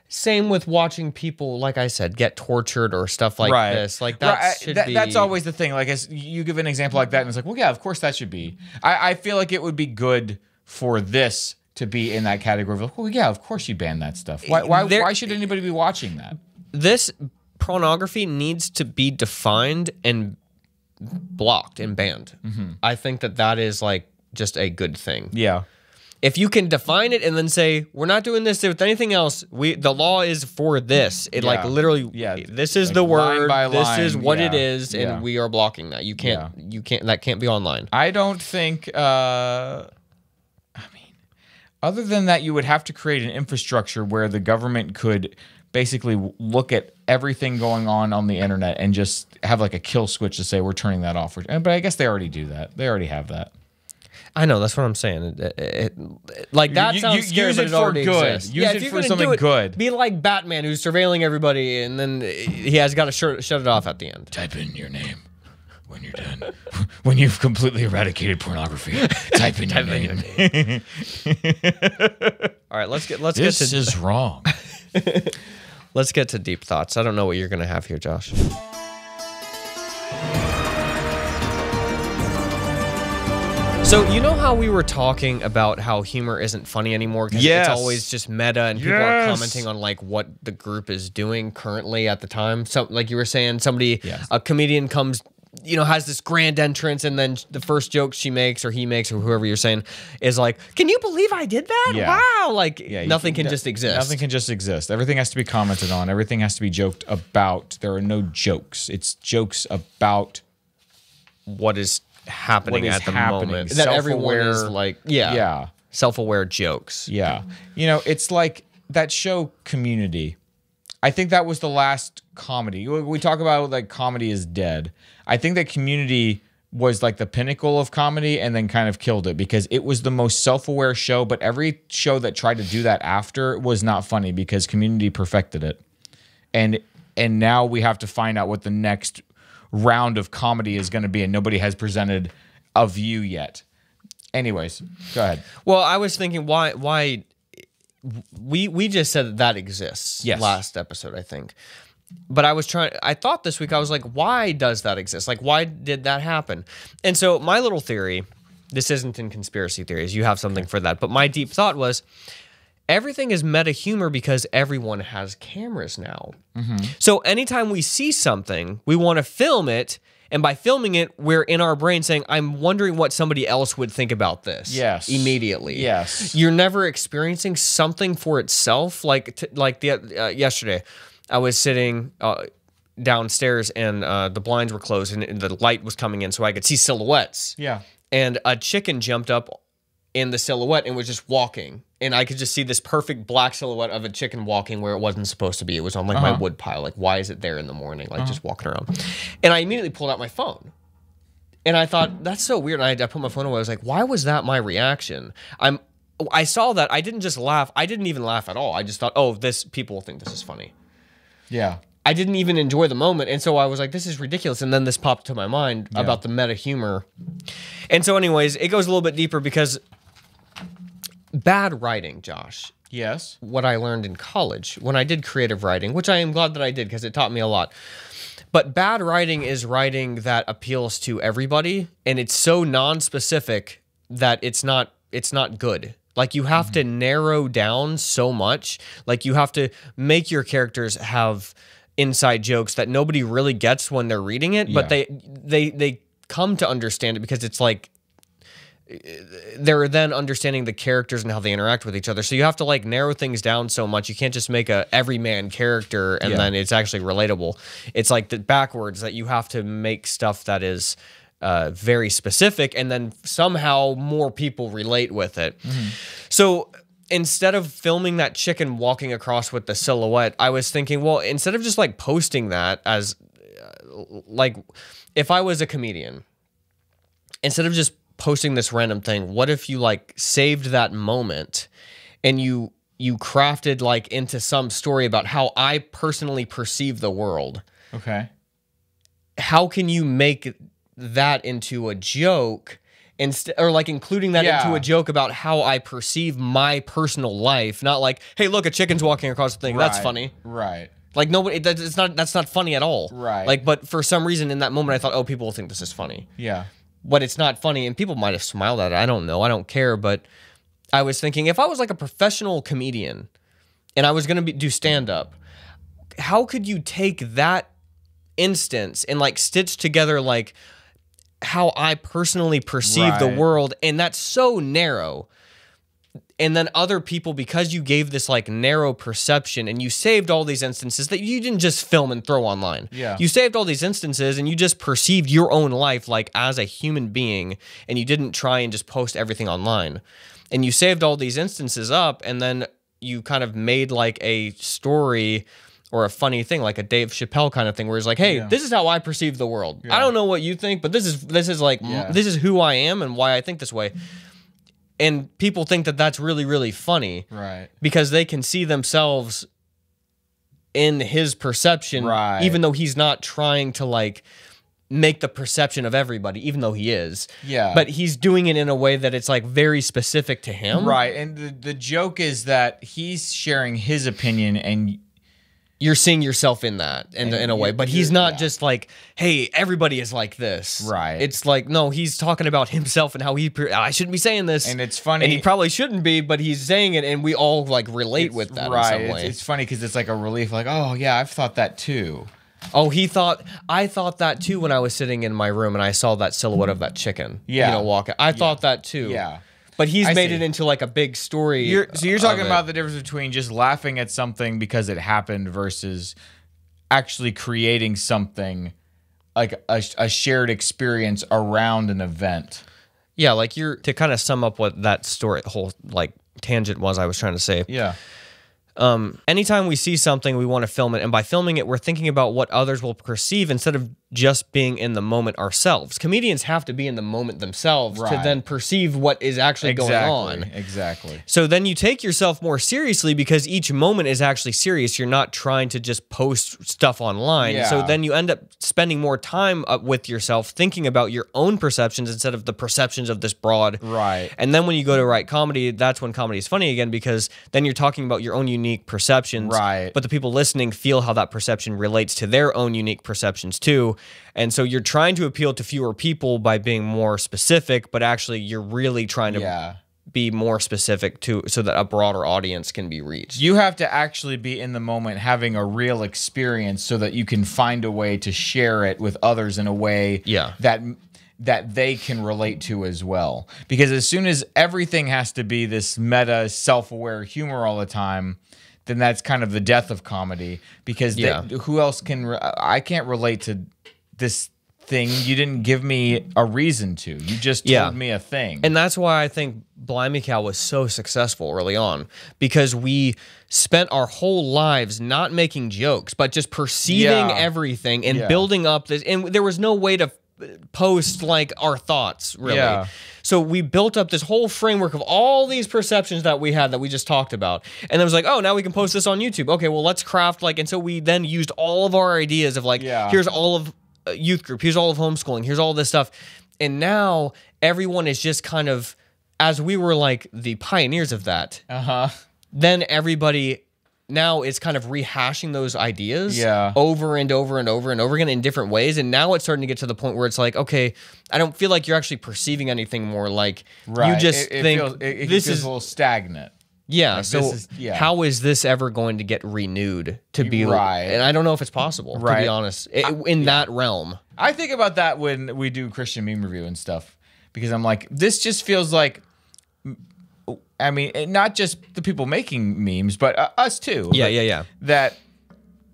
same with watching people, like I said, get tortured or stuff like this. Like that should be.
That's always the thing. Like, as you give an example like that, and it's like, well, yeah, of course that should be. I feel like it would be good for this to be in that category of, like, well, yeah, of course you ban that stuff. Why should anybody be watching that?
This pornography needs to be defined and blocked and banned. I think that is like just a good thing.
Yeah.
If you can define it and then say, we're not doing this with anything else, the law is for this. It like literally, this is like the word, this is what it is, and we are blocking that. You can't, that can't be online.
I don't think, I mean, other than that, you would have to create an infrastructure where the government could basically look at everything going on the internet and just have like a kill switch to say, we're turning that off. But I guess they already do that. They already have that.
I know, that's what I'm saying. Like, that sounds scary,
use
but
it
it already
for good.
exists.
Use it for something good.
Be like Batman, who's surveilling everybody, and then he has got to shut it off at the end.
Type in your name when you're done. When you've completely eradicated pornography, type in your name.
All right, let's get to...
This is wrong.
Let's get to deep thoughts. I don't know what you're going to have here, Josh. So, you know how we were talking about how humor isn't funny anymore because it's always just meta and people are commenting on like what the group is doing currently at the time? So, like you were saying, a comedian comes, has this grand entrance, and then the first joke she makes or he makes or whoever you're saying is like, can you believe I did that?
Yeah.
Wow. Like, nothing can just exist.
Nothing can just exist. Everything has to be commented on. Everything has to be joked about. There are no jokes. It's jokes about
what is happening at the moment.
That everyone is like,
self-aware jokes.
Yeah. It's like that show Community. I think that was the last comedy. We talk about like comedy is dead. I think that Community was like the pinnacle of comedy and then kind of killed it because it was the most self-aware show, but every show that tried to do that after was not funny because Community perfected it. And now we have to find out what the next round of comedy is going to be, and nobody has presented a view yet. Anyways, go ahead.
Well, I was thinking why we just said that exists last episode, I think. But I thought this week, I was like, why does that exist? Like, why did that happen? And so my little theory, this isn't in conspiracy theories, you have something for that, but my deep thought was, everything is meta humor because everyone has cameras now. So anytime we see something, we want to film it. And by filming it, we're in our brain saying, I'm wondering what somebody else would think about this.
Yes.
Immediately.
Yes.
You're never experiencing something for itself. Like yesterday, I was sitting downstairs and the blinds were closed and the light was coming in so I could see silhouettes.
Yeah.
And a chicken jumped up in the silhouette and was just walking. And I could just see this perfect black silhouette of a chicken walking where it wasn't supposed to be. It was on like my wood pile. Like, why is it there in the morning? Like just walking around. And I immediately pulled out my phone. And I thought, that's so weird. And I put my phone away. I was like, why was that my reaction? I saw that. I didn't just laugh. I didn't even laugh at all. I just thought, oh, people will think this is funny.
Yeah.
I didn't even enjoy the moment. And so I was like, this is ridiculous. And then this popped to my mind about the meta humor. And so anyways, it goes a little bit deeper because bad writing, Josh.
Yes.
What I learned in college when I did creative writing, which I am glad that I did because it taught me a lot. But bad writing is writing that appeals to everybody, and it's so non-specific that it's not good. Like, you have to narrow down so much. Like, you have to make your characters have inside jokes that nobody really gets when they're reading it, but they come to understand it because it's like they're then understanding the characters and how they interact with each other. So you have to like narrow things down so much. You can't just make a everyman character and then it's actually relatable. It's like the backwards that you have to make stuff that is very specific and then somehow more people relate with it. So instead of filming that chicken walking across with the silhouette, I was thinking, well, instead of just like posting that as like if I was a comedian, instead of just posting this random thing, what if you like saved that moment and you crafted like into some story about how I personally perceive the world?
Okay.
How can you make that into a joke or like including that into a joke about how I perceive my personal life, not like, hey, look, a chicken's walking across the thing. That's funny.
Right.
Like nobody, that's not funny at all.
Right.
Like, but for some reason in that moment I thought, oh, people will think this is funny.
Yeah.
But it's not funny, and people might have smiled at it. I don't know. I don't care. But I was thinking, if I was like a professional comedian and I was going to do stand-up, how could you take that instance and like stitch together like how I personally perceive the world, and that's so narrow. And then other people, because you gave this like narrow perception and you saved all these instances that you didn't just film and throw online.
Yeah.
You saved all these instances and you just perceived your own life like as a human being, and you didn't try and just post everything online. And you saved all these instances up, and then you kind of made like a story or a funny thing, like a Dave Chappelle kind of thing, where he's like, hey, this is how I perceive the world. I don't know what you think, but this is like, this is who I am and why I think this way. And people think that that's really, really funny.
Right.
Because they can see themselves in his perception, even though he's not trying to like make the perception of everybody, even though he is.
Yeah.
But he's doing it in a way that it's like very specific to him.
Right. And the joke is that he's sharing his opinion, and
you're seeing yourself in that in a way, but he's not just like, hey, everybody is like this.
Right.
It's like, no, he's talking about himself and how I shouldn't be saying this.
And it's funny.
And he probably shouldn't be, but he's saying it, and we all like relate with that in some way.
It's funny because it's like a relief, like, oh yeah, I've thought that too.
Oh, I thought that too when I was sitting in my room and I saw that silhouette of that chicken.
Yeah.
You know, walking. I thought that too.
Yeah.
But he's made it into like a big story.
So you're talking about the difference between just laughing at something because it happened versus actually creating something like a shared experience around an event.
Yeah, like to kind of sum up what that story, whole like tangent was I was trying to say.
Yeah.
Anytime we see something, we want to film it. And by filming it, we're thinking about what others will perceive instead of just being in the moment ourselves. Comedians have to be in the moment themselves to then perceive what is actually going on.
Exactly.
So then you take yourself more seriously because each moment is actually serious. You're not trying to just post stuff online.
Yeah.
So then you end up spending more time with yourself thinking about your own perceptions instead of the perceptions of this broad.
Right.
And then when you go to write comedy, that's when comedy is funny again, because then you're talking about your own unique perceptions.
Right.
But the people listening feel how that perception relates to their own unique perceptions too. And so you're trying to appeal to fewer people by being more specific, but actually you're really trying to be more specific so that a broader audience can be reached.
You have to actually be in the moment having a real experience so that you can find a way to share it with others in a way that they can relate to as well. Because as soon as everything has to be this meta, self-aware humor all the time, then that's kind of the death of comedy. Because who else can... I can't relate to this thing. You didn't give me a reason to. You just told me a thing.
And that's why I think Blimey Cow was so successful early on, because we spent our whole lives not making jokes, but just perceiving everything and building up this. And there was no way to post like our thoughts, really.
Yeah.
So we built up this whole framework of all these perceptions that we had that we just talked about. And it was like, oh, now we can post this on YouTube. Okay, well, let's craft and so we then used all of our ideas of here's all of youth group, here's all of homeschooling, here's all this stuff. And now everyone is just kind of, as we were like the pioneers of that, then everybody now is kind of rehashing those ideas over and over and over and over again in different ways. And now it's starting to get to the point where it's like, okay, I don't feel like you're actually perceiving anything more. Like you just think
this is a little stagnant.
Yeah.
Like
So how is this ever going to get renewed to be right? And I don't know if it's possible, to be honest, in that realm.
I think about that when we do Christian meme review and stuff, because I'm like, this just feels like, I mean, not just the people making memes, but us too.
Yeah.
That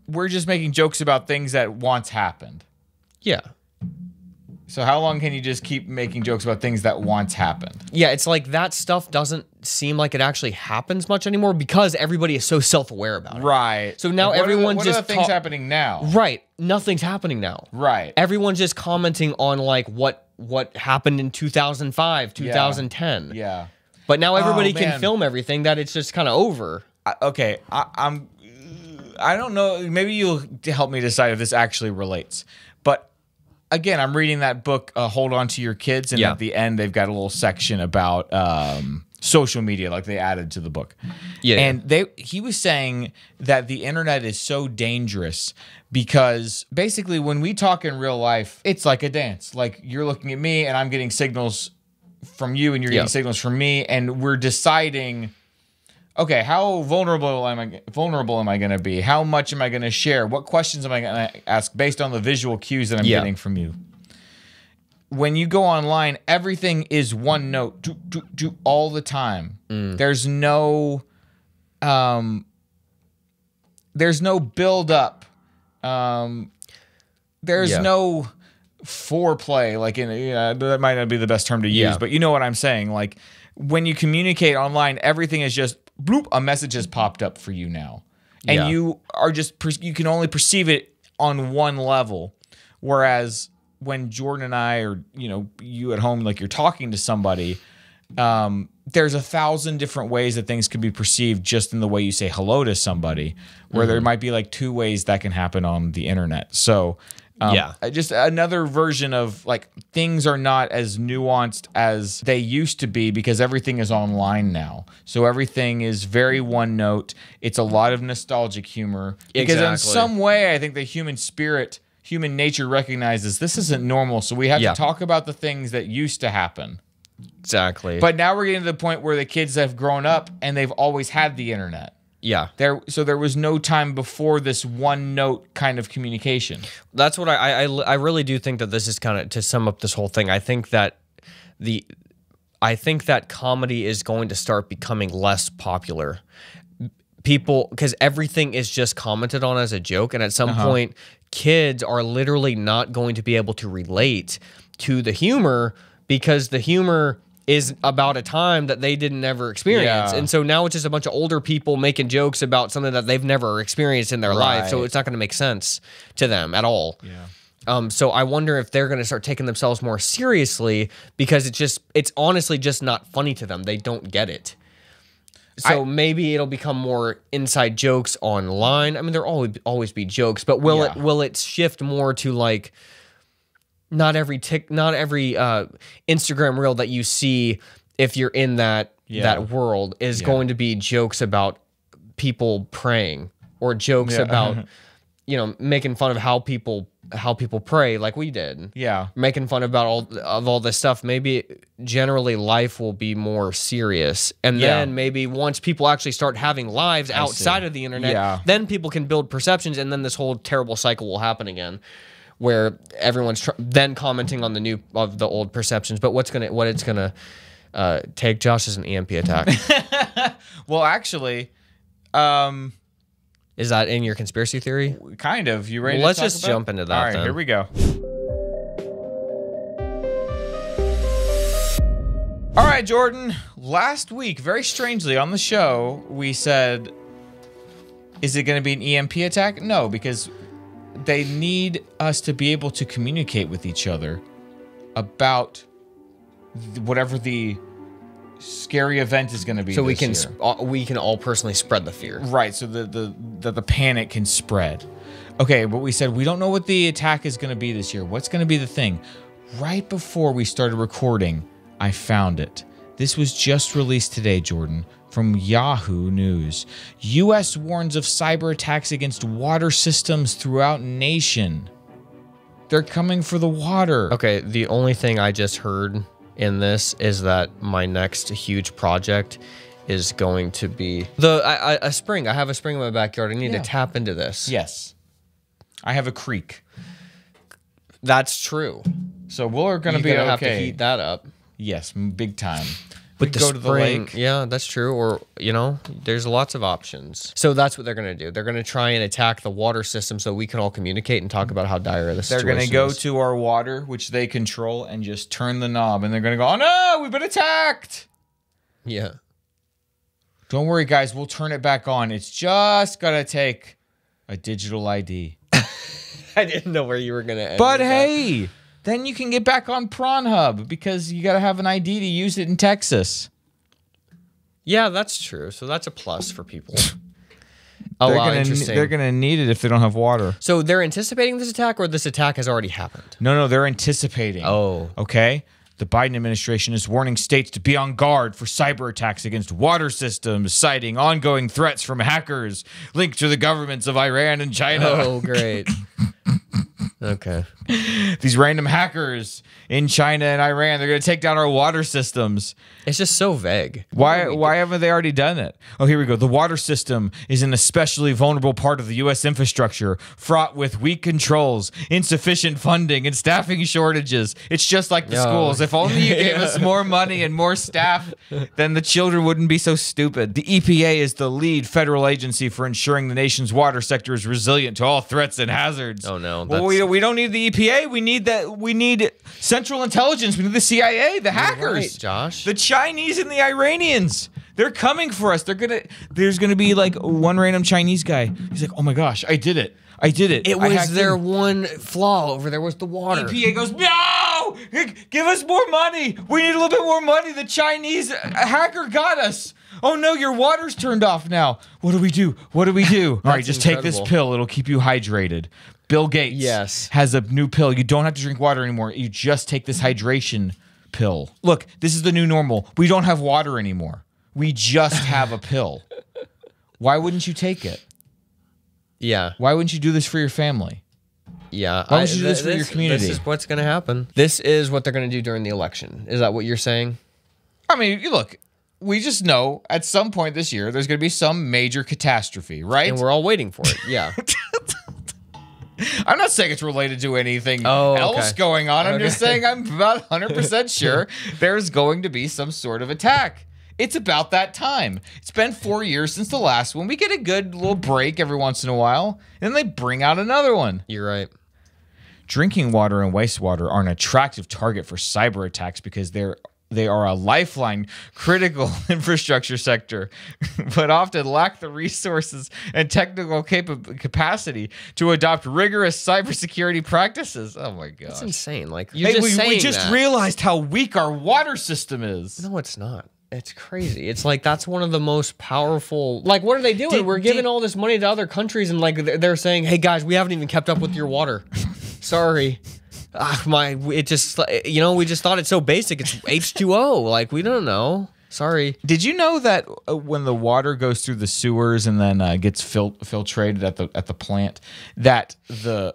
we're just making jokes about things that once happened.
Yeah.
So how long can you just keep making jokes about things that once happened?
Yeah, it's like that stuff doesn't seem like it actually happens much anymore because everybody is so self-aware about it.
Right.
So now everyone's just...
What are the things happening now?
Right. Nothing's happening now.
Right.
Everyone's just commenting on like what happened in 2005, 2010.
Yeah.
But now everybody can film everything that it's just kind of over.
Okay, I don't know. Maybe you'll help me decide if this actually relates. But again, I'm reading that book, Hold On to Your Kids, and at the end, they've got a little section about social media, like they added to the book.
Yeah.
And he was saying that the internet is so dangerous because basically when we talk in real life, it's like a dance. Like you're looking at me and I'm getting signals from you and you're getting signals from me, and we're deciding, okay, how vulnerable am I going to be? How much am I going to share? What questions am I going to ask based on the visual cues that I'm getting from you? When you go online, everything is one note, all the time. There's no build up. There's no foreplay. Like that might not be the best term to use, but you know what I'm saying. Like when you communicate online, everything is just bloop. A message has popped up for you now, and you are you can only perceive it on one level, whereas when Jordan and I, or you at home, like you're talking to somebody, there's 1,000 different ways that things could be perceived just in the way you say hello to somebody, where there might be like 2 ways that can happen on the internet. So just another version of like things are not as nuanced as they used to be because everything is online now. So everything is very one note. It's a lot of nostalgic humor because in some way I think the human nature recognizes this isn't normal, so we have to talk about the things that used to happen.
Exactly.
But now we're getting to the point where the kids have grown up and they've always had the internet.
Yeah.
So there was no time before this one note kind of communication.
That's what I really do think that this is kind of, to sum up this whole thing, I think that comedy is going to start becoming less popular. People, because everything is just commented on as a joke, and at some point kids are literally not going to be able to relate to the humor because the humor is about a time that they didn't ever experience. And so now it's just a bunch of older people making jokes about something that they've never experienced in their life, so it's not going to make sense to them at all. So I wonder if they're going to start taking themselves more seriously because it's honestly just not funny to them. They don't get it. So maybe it'll become more inside jokes online. I mean, there'll always be jokes, but will it shift more to like not every Instagram reel that you see, if you're in that world, is going to be jokes about people praying or jokes about making fun of how people pray, like we did. Making fun about all this stuff. Maybe generally life will be more serious, and then maybe once people actually start having lives outside of the internet, then people can build perceptions, and then this whole terrible cycle will happen again, where everyone's then commenting on the old perceptions. But what it's gonna take, Josh, is an EMP attack.
Well, actually,
is that in your conspiracy theory?
Kind of. You ready?
Let's just jump into that.
All right,
then.
Here we go. All right, Jordan. Last week, very strangely on the show, we said, "Is it going to be an EMP attack?" No, because they need us to be able to communicate with each other about whatever the scary event is going to be.
So we can all personally spread the fear,
right? So the panic can spread. Okay, but we said we don't know what the attack is going to be this year. What's going to be the thing? Right before we started recording, I found it. This was just released today, Jordan, from Yahoo News. U.S. warns of cyber attacks against water systems throughout nation. They're coming for the water.
Okay, the only thing I just heard in this is that my next huge project is going to be a spring. I have a spring in my backyard. I need to tap into this.
Yes. I have a creek.
That's true.
So we're going to be
have to heat that up.
Yes, big time.
But
go to the lake.
Yeah, that's true. Or, there's lots of options. So that's what they're going to do. They're going to try and attack the water system so we can all communicate and talk about how dire the situation is.
They're going to go to our water, which they control, and just turn the knob. And they're going to go, "Oh no, we've been attacked."
Yeah.
Don't worry, guys. We'll turn it back on. It's just going to take a digital ID.
I didn't know where you were going to end.
But hey, then you can get back on PronHub because you got to have an ID to use it in Texas.
Yeah, that's true. So that's a plus for people. Oh, wow, interesting.
They're gonna need it if they don't have water.
So they're anticipating this attack, or this attack has already happened?
No, they're anticipating.
Oh.
Okay. The Biden administration is warning states to be on guard for cyber attacks against water systems, citing ongoing threats from hackers linked to the governments of Iran and China.
Oh, great. Okay.
These random hackers in China and Iran, they're going to take down our water systems.
It's just so vague.
Why haven't they already done it? Oh, here we go. The water system is an especially vulnerable part of the U.S. infrastructure, fraught with weak controls, insufficient funding, and staffing shortages. It's just like the schools. If only you gave us more money and more staff, then the children wouldn't be so stupid. The EPA is the lead federal agency for ensuring the nation's water sector is resilient to all threats and hazards.
Oh, no.
Well, we don't need the EPA. We need Central Intelligence. We need the CIA, the hackers.
Right, Josh.
The Chinese and the Iranians. They're coming for us. There's gonna be like one random Chinese guy. He's like, oh my gosh, I did it.
It was their one flaw over there was the water.
EPA goes, no! Give us more money. We need a little bit more money. The Chinese hacker got us. Oh no, your water's turned off now. What do we do? All right, just take this pill. It'll keep you hydrated. Bill Gates has a new pill. You don't have to drink water anymore. You just take this hydration pill. Look, this is the new normal. We don't have water anymore. We just have a pill. Why wouldn't you take it?
Yeah.
Why wouldn't you do this for your family?
Yeah.
Why would you do this for your community?
This is what's going to happen. This is what they're going to do during the election. Is that what you're saying?
I mean, look, we just know at some point this year there's going to be some major catastrophe, right?
And we're all waiting for it. Yeah.
I'm not saying it's related to anything else going on. I'm just saying I'm about 100% sure there's going to be some sort of attack. It's about that time. It's been 4 years since the last one. We get a good little break every once in a while, and then they bring out another one.
You're right.
Drinking water and wastewater are an attractive target for cyber attacks because they are a lifeline, critical infrastructure sector, but often lack the resources and technical capacity to adopt rigorous cybersecurity practices. Oh my god,
that's insane! Like
we just realized how weak our water system is.
No, it's not. It's crazy. It's like that's one of the most powerful. Like, what are they doing? We're giving all this money to other countries, and like they're saying, "Hey guys, we haven't even kept up with your water. Sorry." It just, we just thought it's so basic. It's H2O. Like, we don't know. Sorry.
Did you know that when the water goes through the sewers and then gets filtrated at the plant, that the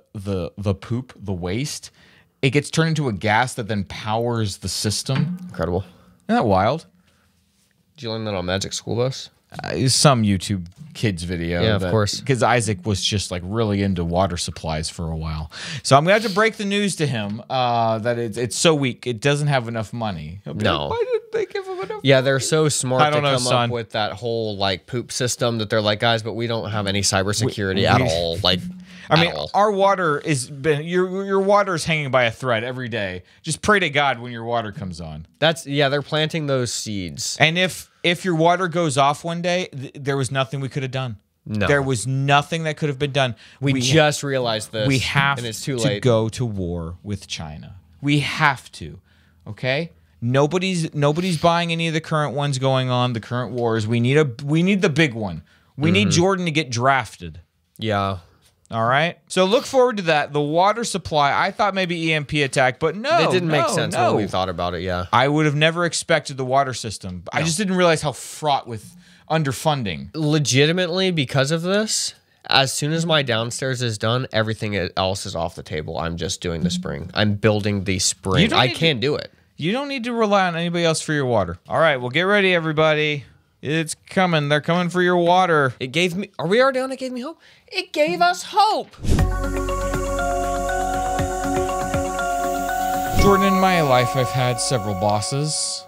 poop, the waste, it gets turned into a gas that then powers the system?
Incredible.
Isn't that wild?
Did you learn that on Magic School Bus?
Some YouTube kids video.
Yeah, of course.
Because Isaac was just like really into water supplies for a while. So I'm going to have to break the news to him that it's so weak. It doesn't have enough money.
No.
Why didn't they give him enough money?
Yeah, they're so smart to come up with that whole like poop system that they're like, guys, but we don't have any cybersecurity at all. Like,
our water your water is hanging by a thread every day. Just pray to God when your water comes on.
They're planting those seeds.
And if your water goes off one day, there was nothing we could have done.
No.
There was nothing that could have been done.
We just realized this.
We have
and it's too late.
to go to war with China. We have to. Okay? Nobody's buying any of the current ones going on, the current wars. We need the big one. We need Jordan to get drafted.
Yeah.
All right. So look forward to that. The water supply. I thought maybe EMP attack, but no.
It didn't make sense when we thought about it, yeah.
I would have never expected the water system. No. I just didn't realize how fraught with underfunding.
Legitimately, because of this, as soon as my downstairs is done, everything else is off the table. I'm just doing the spring. I'm building the spring. I can't do it.
You don't need to rely on anybody else for your water. All right. Well, get ready, everybody. It's coming. They're coming for your water.
It gave me... Are we already on It Gave Me Hope? It gave us hope!
Jordan, in my life, I've had several bosses.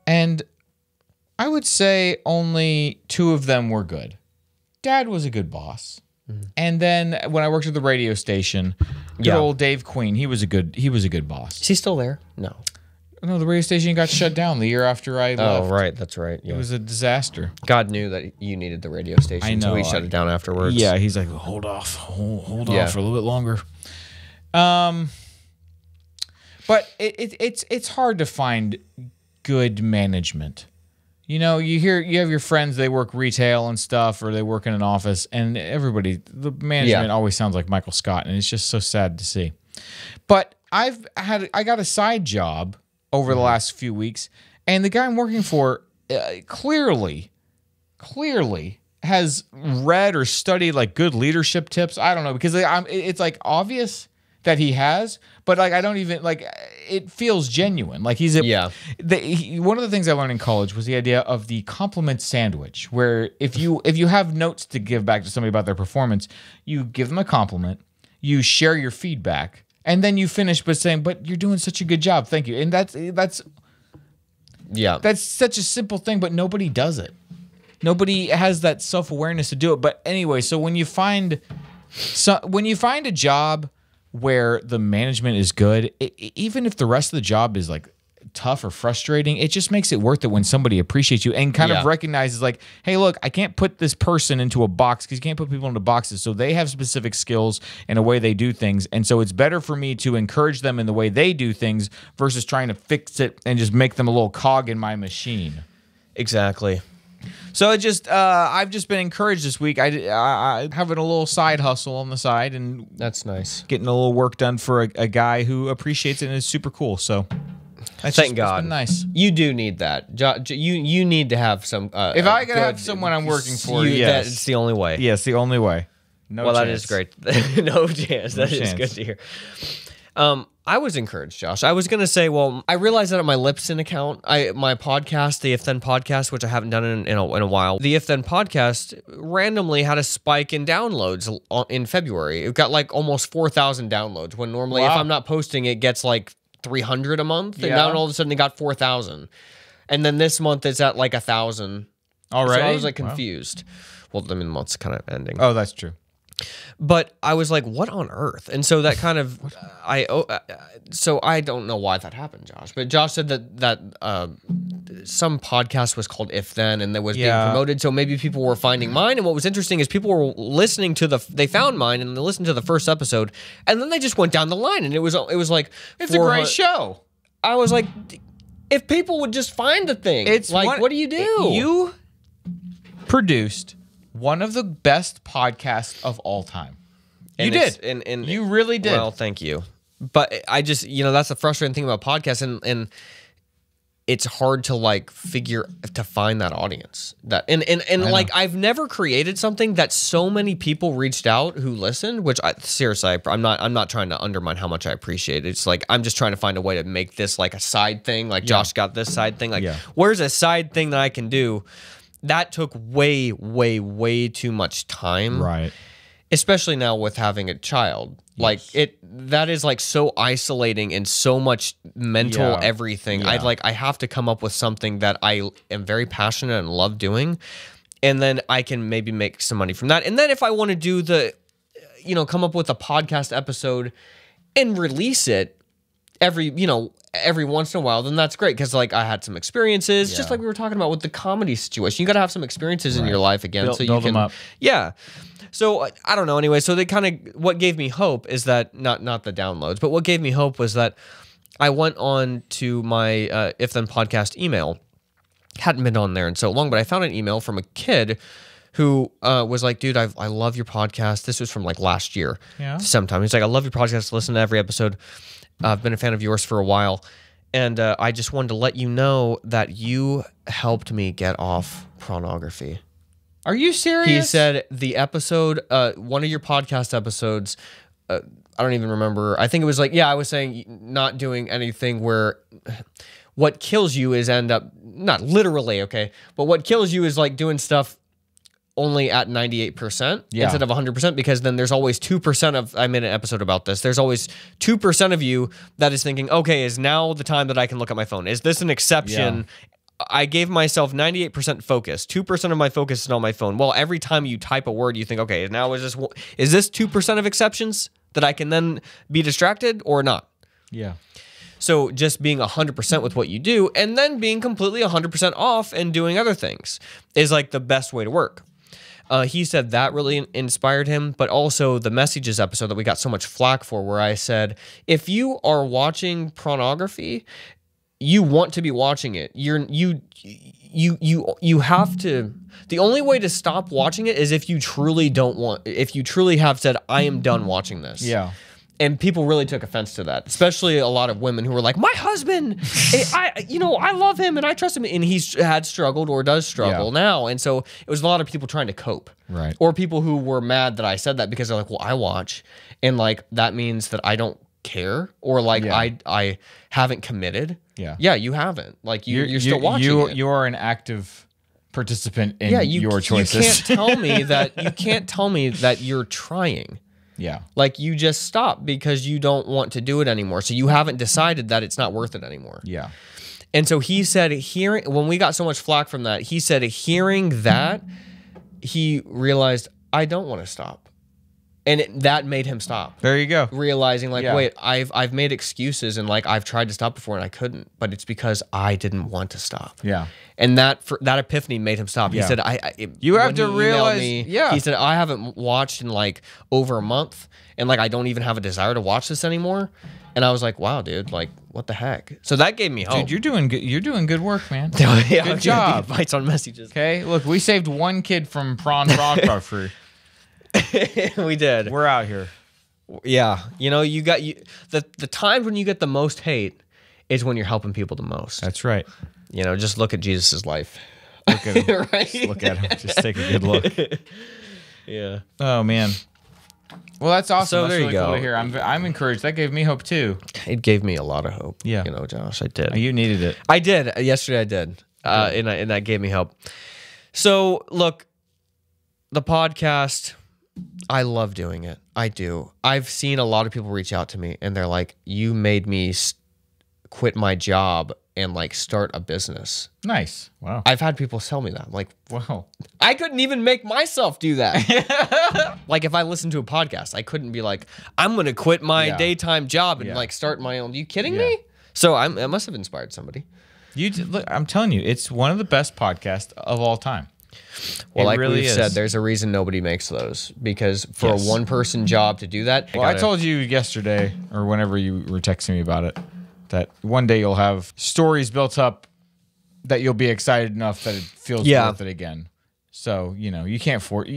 And I would say only 2 of them were good. Dad was a good boss. And then when I worked at the radio station, good old Dave Queen, he was a good boss.
Is he still there? No.
No, the radio station got shut down the year after I left.
Oh, right. That's right. Yeah.
It was a disaster.
God knew that you needed the radio station,
I know.
so he shut it down afterwards.
Yeah, he's like, hold off for a little bit longer. But it's hard to find good management. You know, you have your friends, they work retail and stuff, or they work in an office, and the management always sounds like Michael Scott, and it's just so sad to see. But I got a side job over the last few weeks, and the guy I'm working for clearly has read or studied like good leadership tips. I don't know, because it's like obvious that he has, but like I don't even like it feels genuine. Like he's one of the things I learned in college was the idea of the compliment sandwich, where if you have notes to give back to somebody about their performance, you give them a compliment, you share your feedback, and then you finish by saying, "But you're doing such a good job, thank you." And that's such a simple thing, but nobody does it. Nobody has that self-awareness to do it. But anyway, so when you find a job where the management is good, even if the rest of the job is like tough or frustrating, it just makes it worth it when somebody appreciates you and kind of recognizes like, hey, look, I can't put this person into a box, because you can't put people into boxes. So they have specific skills and a way they do things. And so it's better for me to encourage them in the way they do things versus trying to fix it and just make them a little cog in my machine.
Exactly.
So I've just been encouraged this week. I having a little side hustle on the side, and
that's nice.
Getting a little work done for a guy who appreciates it and is super cool. So
thank God.
It's been nice.
You do need that. You need to have some.
If I could have someone I'm working for, yes,
it's the only way.
Yes, the only way. No chance.
That is great. No chance. That is good to hear. I was encouraged, Josh. I was going to say, well, I realized that on my Lipson account, my podcast, the If Then Podcast, which I haven't done in a while, the If Then Podcast randomly had a spike in downloads in February. It got like almost 4,000 downloads, when normally if I'm not posting, it gets like 300 a month. And now all of a sudden it got 4,000. And then this month it's at like 1,000.
Already?
So I was like confused. Well, I mean, the month's kind of ending.
Oh, that's true.
But I was like, what on earth? And so that kind of, so I don't know why that happened, Josh. But Josh said that some podcast was called If Then, and that was being promoted. So maybe people were finding mine. And what was interesting is people were listening to they found mine and they listened to the first episode, and then they just went down the line, and it was like,
it's a great show.
I was like, if people would just find the thing, it's like, what do you do?
You produced one of the best podcasts of all time. You did.
And
you really did.
Well, thank you. But I just, that's the frustrating thing about podcasts, and it's hard to like find that audience. Like I've never created something that so many people reached out who listened, which seriously, I'm not trying to undermine how much I appreciate it. It's like I'm just trying to find a way to make this like a side thing. Like Josh got this side thing. Like where's a side thing that I can do? That took way, way, way too much time.
Right.
Especially now with having a child. Like that is like so isolating and so much mental everything. I have to come up with something that I am very passionate and love doing. And then I can maybe make some money from that. And then if I want to do come up with a podcast episode and release it every once in a while, then that's great, because like I had some experiences, just like we were talking about with the comedy situation. You got to have some experiences in your life again, so you can
build them up.
Yeah. So I don't know. Anyway, so they kind of what gave me hope is that not the downloads, but what gave me hope was that I went on to my If Then Podcast email. Hadn't been on there in so long, but I found an email from a kid who was like, dude, I love your podcast. This was from like last year. Yeah. Sometime. He's like, I love your podcast. Listen to every episode. I've been a fan of yours for a while, and I just wanted to let you know that you helped me get off pornography.
Are you serious?
He said the episode, one of your podcast episodes, I don't even remember. I think it was like, I was saying not doing anything where what kills you is not literally, okay, but what kills you is like doing stuff only at 98% instead of 100%, because then there's always 2% of, I made an episode about this, there's always 2% of you that is thinking, okay, is now the time that I can look at my phone? Is this an exception? I gave myself 98% focus. 2% of my focus is on my phone. Well, every time you type a word, you think, okay, now is this 2% of exceptions that I can then be distracted or not?
Yeah.
So just being 100% with what you do and then being completely 100% off and doing other things is like the best way to work. He said that really inspired him, but also the Messages episode that we got so much flack for, where I said, if you are watching pornography, you want to be watching it. you have to. The only way to stop watching it is if you truly don't want. If you truly have said, "I am done watching this."
Yeah.
And people really took offense to that, especially a lot of women who were like, "My husband, I love him and I trust him," and he's had struggled or does struggle now, and so it was a lot of people trying to cope,
Right?
Or people who were mad that I said that because they're like, "Well, I watch, and like that means that I don't care, or like I haven't committed." Yeah, you haven't. Like you're still watching.
You are an active participant in your choices.
You can't tell me that. You can't tell me that you're trying.
Yeah.
Like you just stop because you don't want to do it anymore. So you haven't decided that it's not worth it anymore.
Yeah.
And so he said, when we got so much flack from that, he said, hearing that, he realized, I don't want to stop. And that made him stop.
There you go.
Realizing like, wait, I've made excuses and like I've tried to stop before and I couldn't, but it's because I didn't want to stop.
Yeah.
And that epiphany made him stop. He said,
you have to realize,
he said, I haven't watched in like over a month and like I don't even have a desire to watch this anymore. And I was like, wow, dude, like what the heck? So that gave me hope.
Dude, you're doing good. You're doing good work, man.
Good
job.
Bites on messages.
Okay, look, we saved one kid from prawn frog free.
We did.
We're out here.
Yeah, the times when you get the most hate is when you're helping people the most.
That's right.
Just look at Jesus's life.
Look at him.
Right?
Just look at him. Just take a good look.
Yeah.
Oh man. Well, that's awesome.
So
that's
there
really
you go.
Cool to hear. I'm encouraged. That gave me hope too.
It gave me a lot of hope.
Yeah.
Josh, I did.
You needed it.
I did. Yesterday I did. And that gave me hope. So look, the podcast, I love doing it. I do. I've seen a lot of people reach out to me and they're like, you made me quit my job and like start a business.
Nice. Wow.
I've had people tell me that. I'm like,
wow.
I couldn't even make myself do that. Like if I listened to a podcast, I couldn't be like, I'm going to quit my daytime job and like start my own. Are you kidding me? So I must have inspired somebody.
Look, I'm telling you, it's one of the best podcasts of all time.
Well, like really we've said, there's a reason nobody makes those, because for a one-person job to do that.
Well, I told you yesterday, or whenever you were texting me about it, that one day you'll have stories built up that you'll be excited enough that it feels worth it again. So, you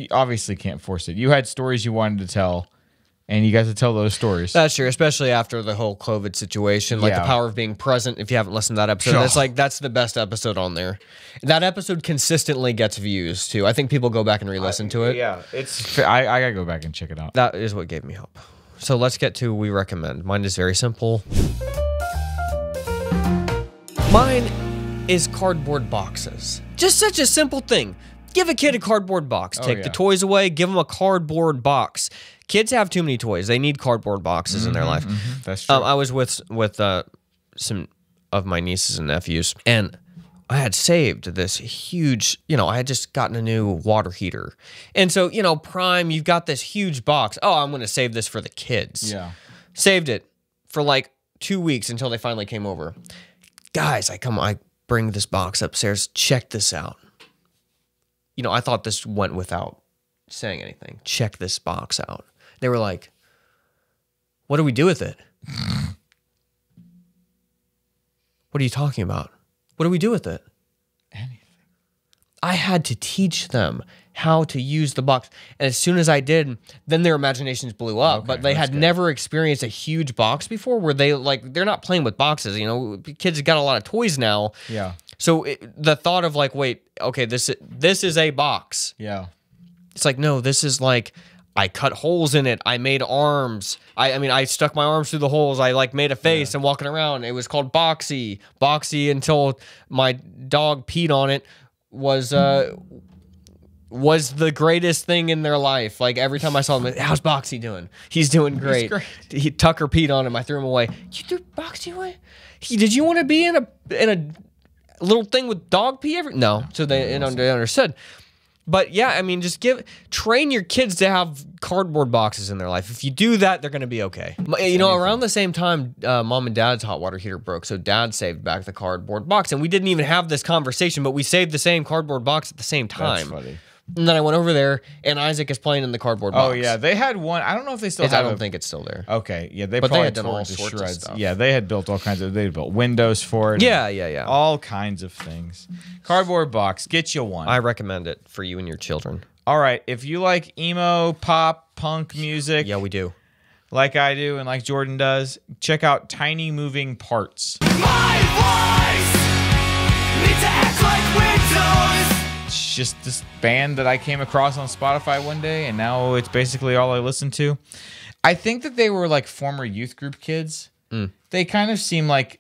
obviously can't force it. You had stories you wanted to tell, and you got to tell those stories.
That's true, especially after the whole COVID situation, like the power of being present. If you haven't listened to that episode, that's the best episode on there. That episode consistently gets views too. I think people go back and re-listen to it.
Yeah, I gotta go back and check it out.
That is what gave me hope. So let's get to we recommend. Mine is very simple. Mine is cardboard boxes. Just such a simple thing. Give a kid a cardboard box. Take the toys away, give them a cardboard box. Kids have too many toys. They need cardboard boxes in their life.
That's true.
I was with some of my nieces and nephews, and I had saved this huge, I had just gotten a new water heater. And so, Prime, you've got this huge box. Oh, I'm going to save this for the kids.
Yeah.
Saved it for like 2 weeks until they finally came over. Guys, I bring this box upstairs. Check this out. I thought this went without saying anything. Check this box out. They were like, what do we do with it? What are you talking about? What do we do with it?
Anything.
I had to teach them how to use the box. And as soon as I did, then their imaginations blew up.
Okay,
but they had never experienced a huge box before where they're not playing with boxes. Kids have got a lot of toys now.
Yeah.
So the thought of like, wait, okay, this is a box.
Yeah.
It's like, no, this is like, I cut holes in it. I made arms. I stuck my arms through the holes. I like made a face and walking around. It was called Boxy. Boxy until my dog peed on it was the greatest thing in their life. Like every time I saw him, how's Boxy doing? He's doing great. Tucker peed on him. I threw him away. You threw Boxy away? Did you want to be in a little thing with dog pee? No. So they understood. But yeah, just train your kids to have cardboard boxes in their life. If you do that, they're going to be okay. Around the same time, mom and dad's hot water heater broke. So dad saved back the cardboard box. And we didn't even have this conversation, but we saved the same cardboard box at the same time.
That's funny.
And then I went over there, and Isaac is playing in the cardboard box.
Oh yeah, they had one. I don't know if they still
I
have.
don't think it's still there.
Okay, yeah, they
But they
probably
had done
tore
all
it to
sorts of
shreds.
stuff.
Yeah, they had built all kinds of. They built windows for it.
Yeah.
All kinds of things. Cardboard box, get you one.
I recommend it for you and your children.
All right, if you like emo, pop, punk music,
Yeah, we do.
like I do and like Jordan does, check out Tiny Moving Parts.
My voice needs to act like windows.
It's just this band that I came across on Spotify one day, and now it's basically all I listen to. I think that they were like former youth group kids. They kind of seem like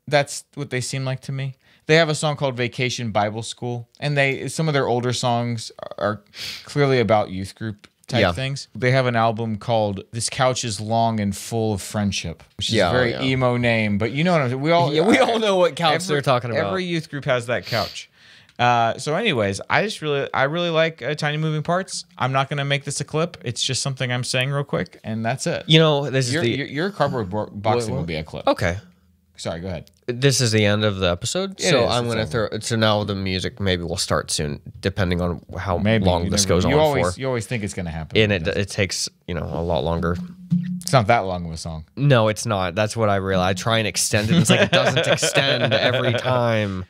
that's what they seem like to me. They have a song called Vacation Bible School, and some of their older songs are clearly about youth group type things. They have an album called This Couch is Long and Full of Friendship, which is a very emo name, but you know what I'm saying. We all
know what couch they're talking about.
Every youth group has that couch. So anyways, I really like Tiny Moving Parts. I'm not going to make this a clip. It's just something I'm saying real quick, and that's it.
You know, this is
Your cardboard boxing will be a clip.
Okay.
Sorry, go ahead.
This is the end of the episode, so
is,
I'm going to throw. So now the music maybe will start soon, depending on how
Maybe
long this goes on for.
You always think it's going to happen.
And it takes a lot longer.
It's not that long of a song.
No, it's not. That's what I realized. I try and extend it. It's like it doesn't extend every time.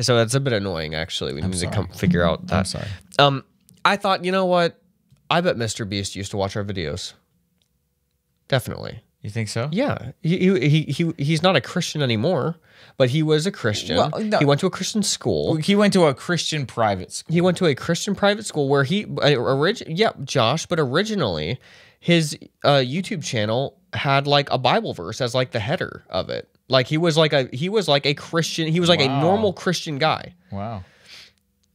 So that's a bit annoying, actually. We need to figure out that.
I'm sorry.
I thought, you know what? I bet MrBeast used to watch our videos. Definitely.
You think so?
Yeah. He's not a Christian anymore, but he was a Christian.
Well, no.
He went to a Christian school.
He went to a Christian private school.
He went to a Christian private school where Josh, but originally his YouTube channel had like a Bible verse as like the header of it. Like he was like a Christian. He was like a normal Christian guy.
Wow.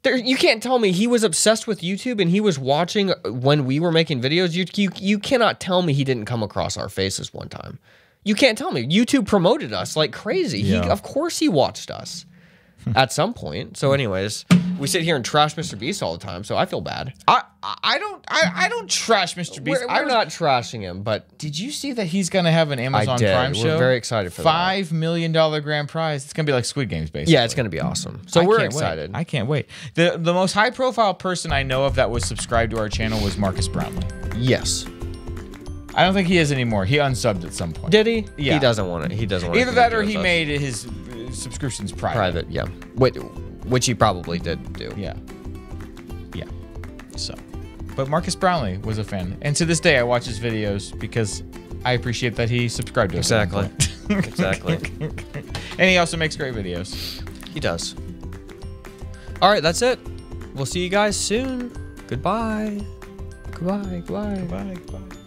You can't tell me he was obsessed with YouTube and he was watching when we were making videos. You cannot tell me he didn't come across our faces one time. You can't tell me. YouTube promoted us like crazy.
Yeah.
Of course he watched us at some point. So anyways, we sit here and trash MrBeast all the time, so I feel bad.
I don't trash MrBeast.
We're not trashing him, but
did you see that he's going to have an Amazon
did.
Prime
We're
show?
very excited for that.
$5 million grand prize. It's going to be like Squid Games, basically.
yeah, it's going to be awesome. So we're excited.
I can't wait. The most high profile person I know of that was subscribed to our channel was Marcus Brownlee.
Yes.
I don't think he is anymore. He unsubbed at some point.
Did he?
Yeah.
He doesn't want it. He doesn't want
Either that or he made his subscriptions private.
private. Yeah. Which he probably did do.
Yeah. Yeah. So, but Marcus Brownlee was a fan, and to this day I watch his videos because I appreciate that he subscribed to us.
Exactly. Exactly.
And he also makes great videos.
He does. All right, that's it. We'll see you guys soon. Goodbye. Goodbye. Goodbye.
Goodbye. Goodbye.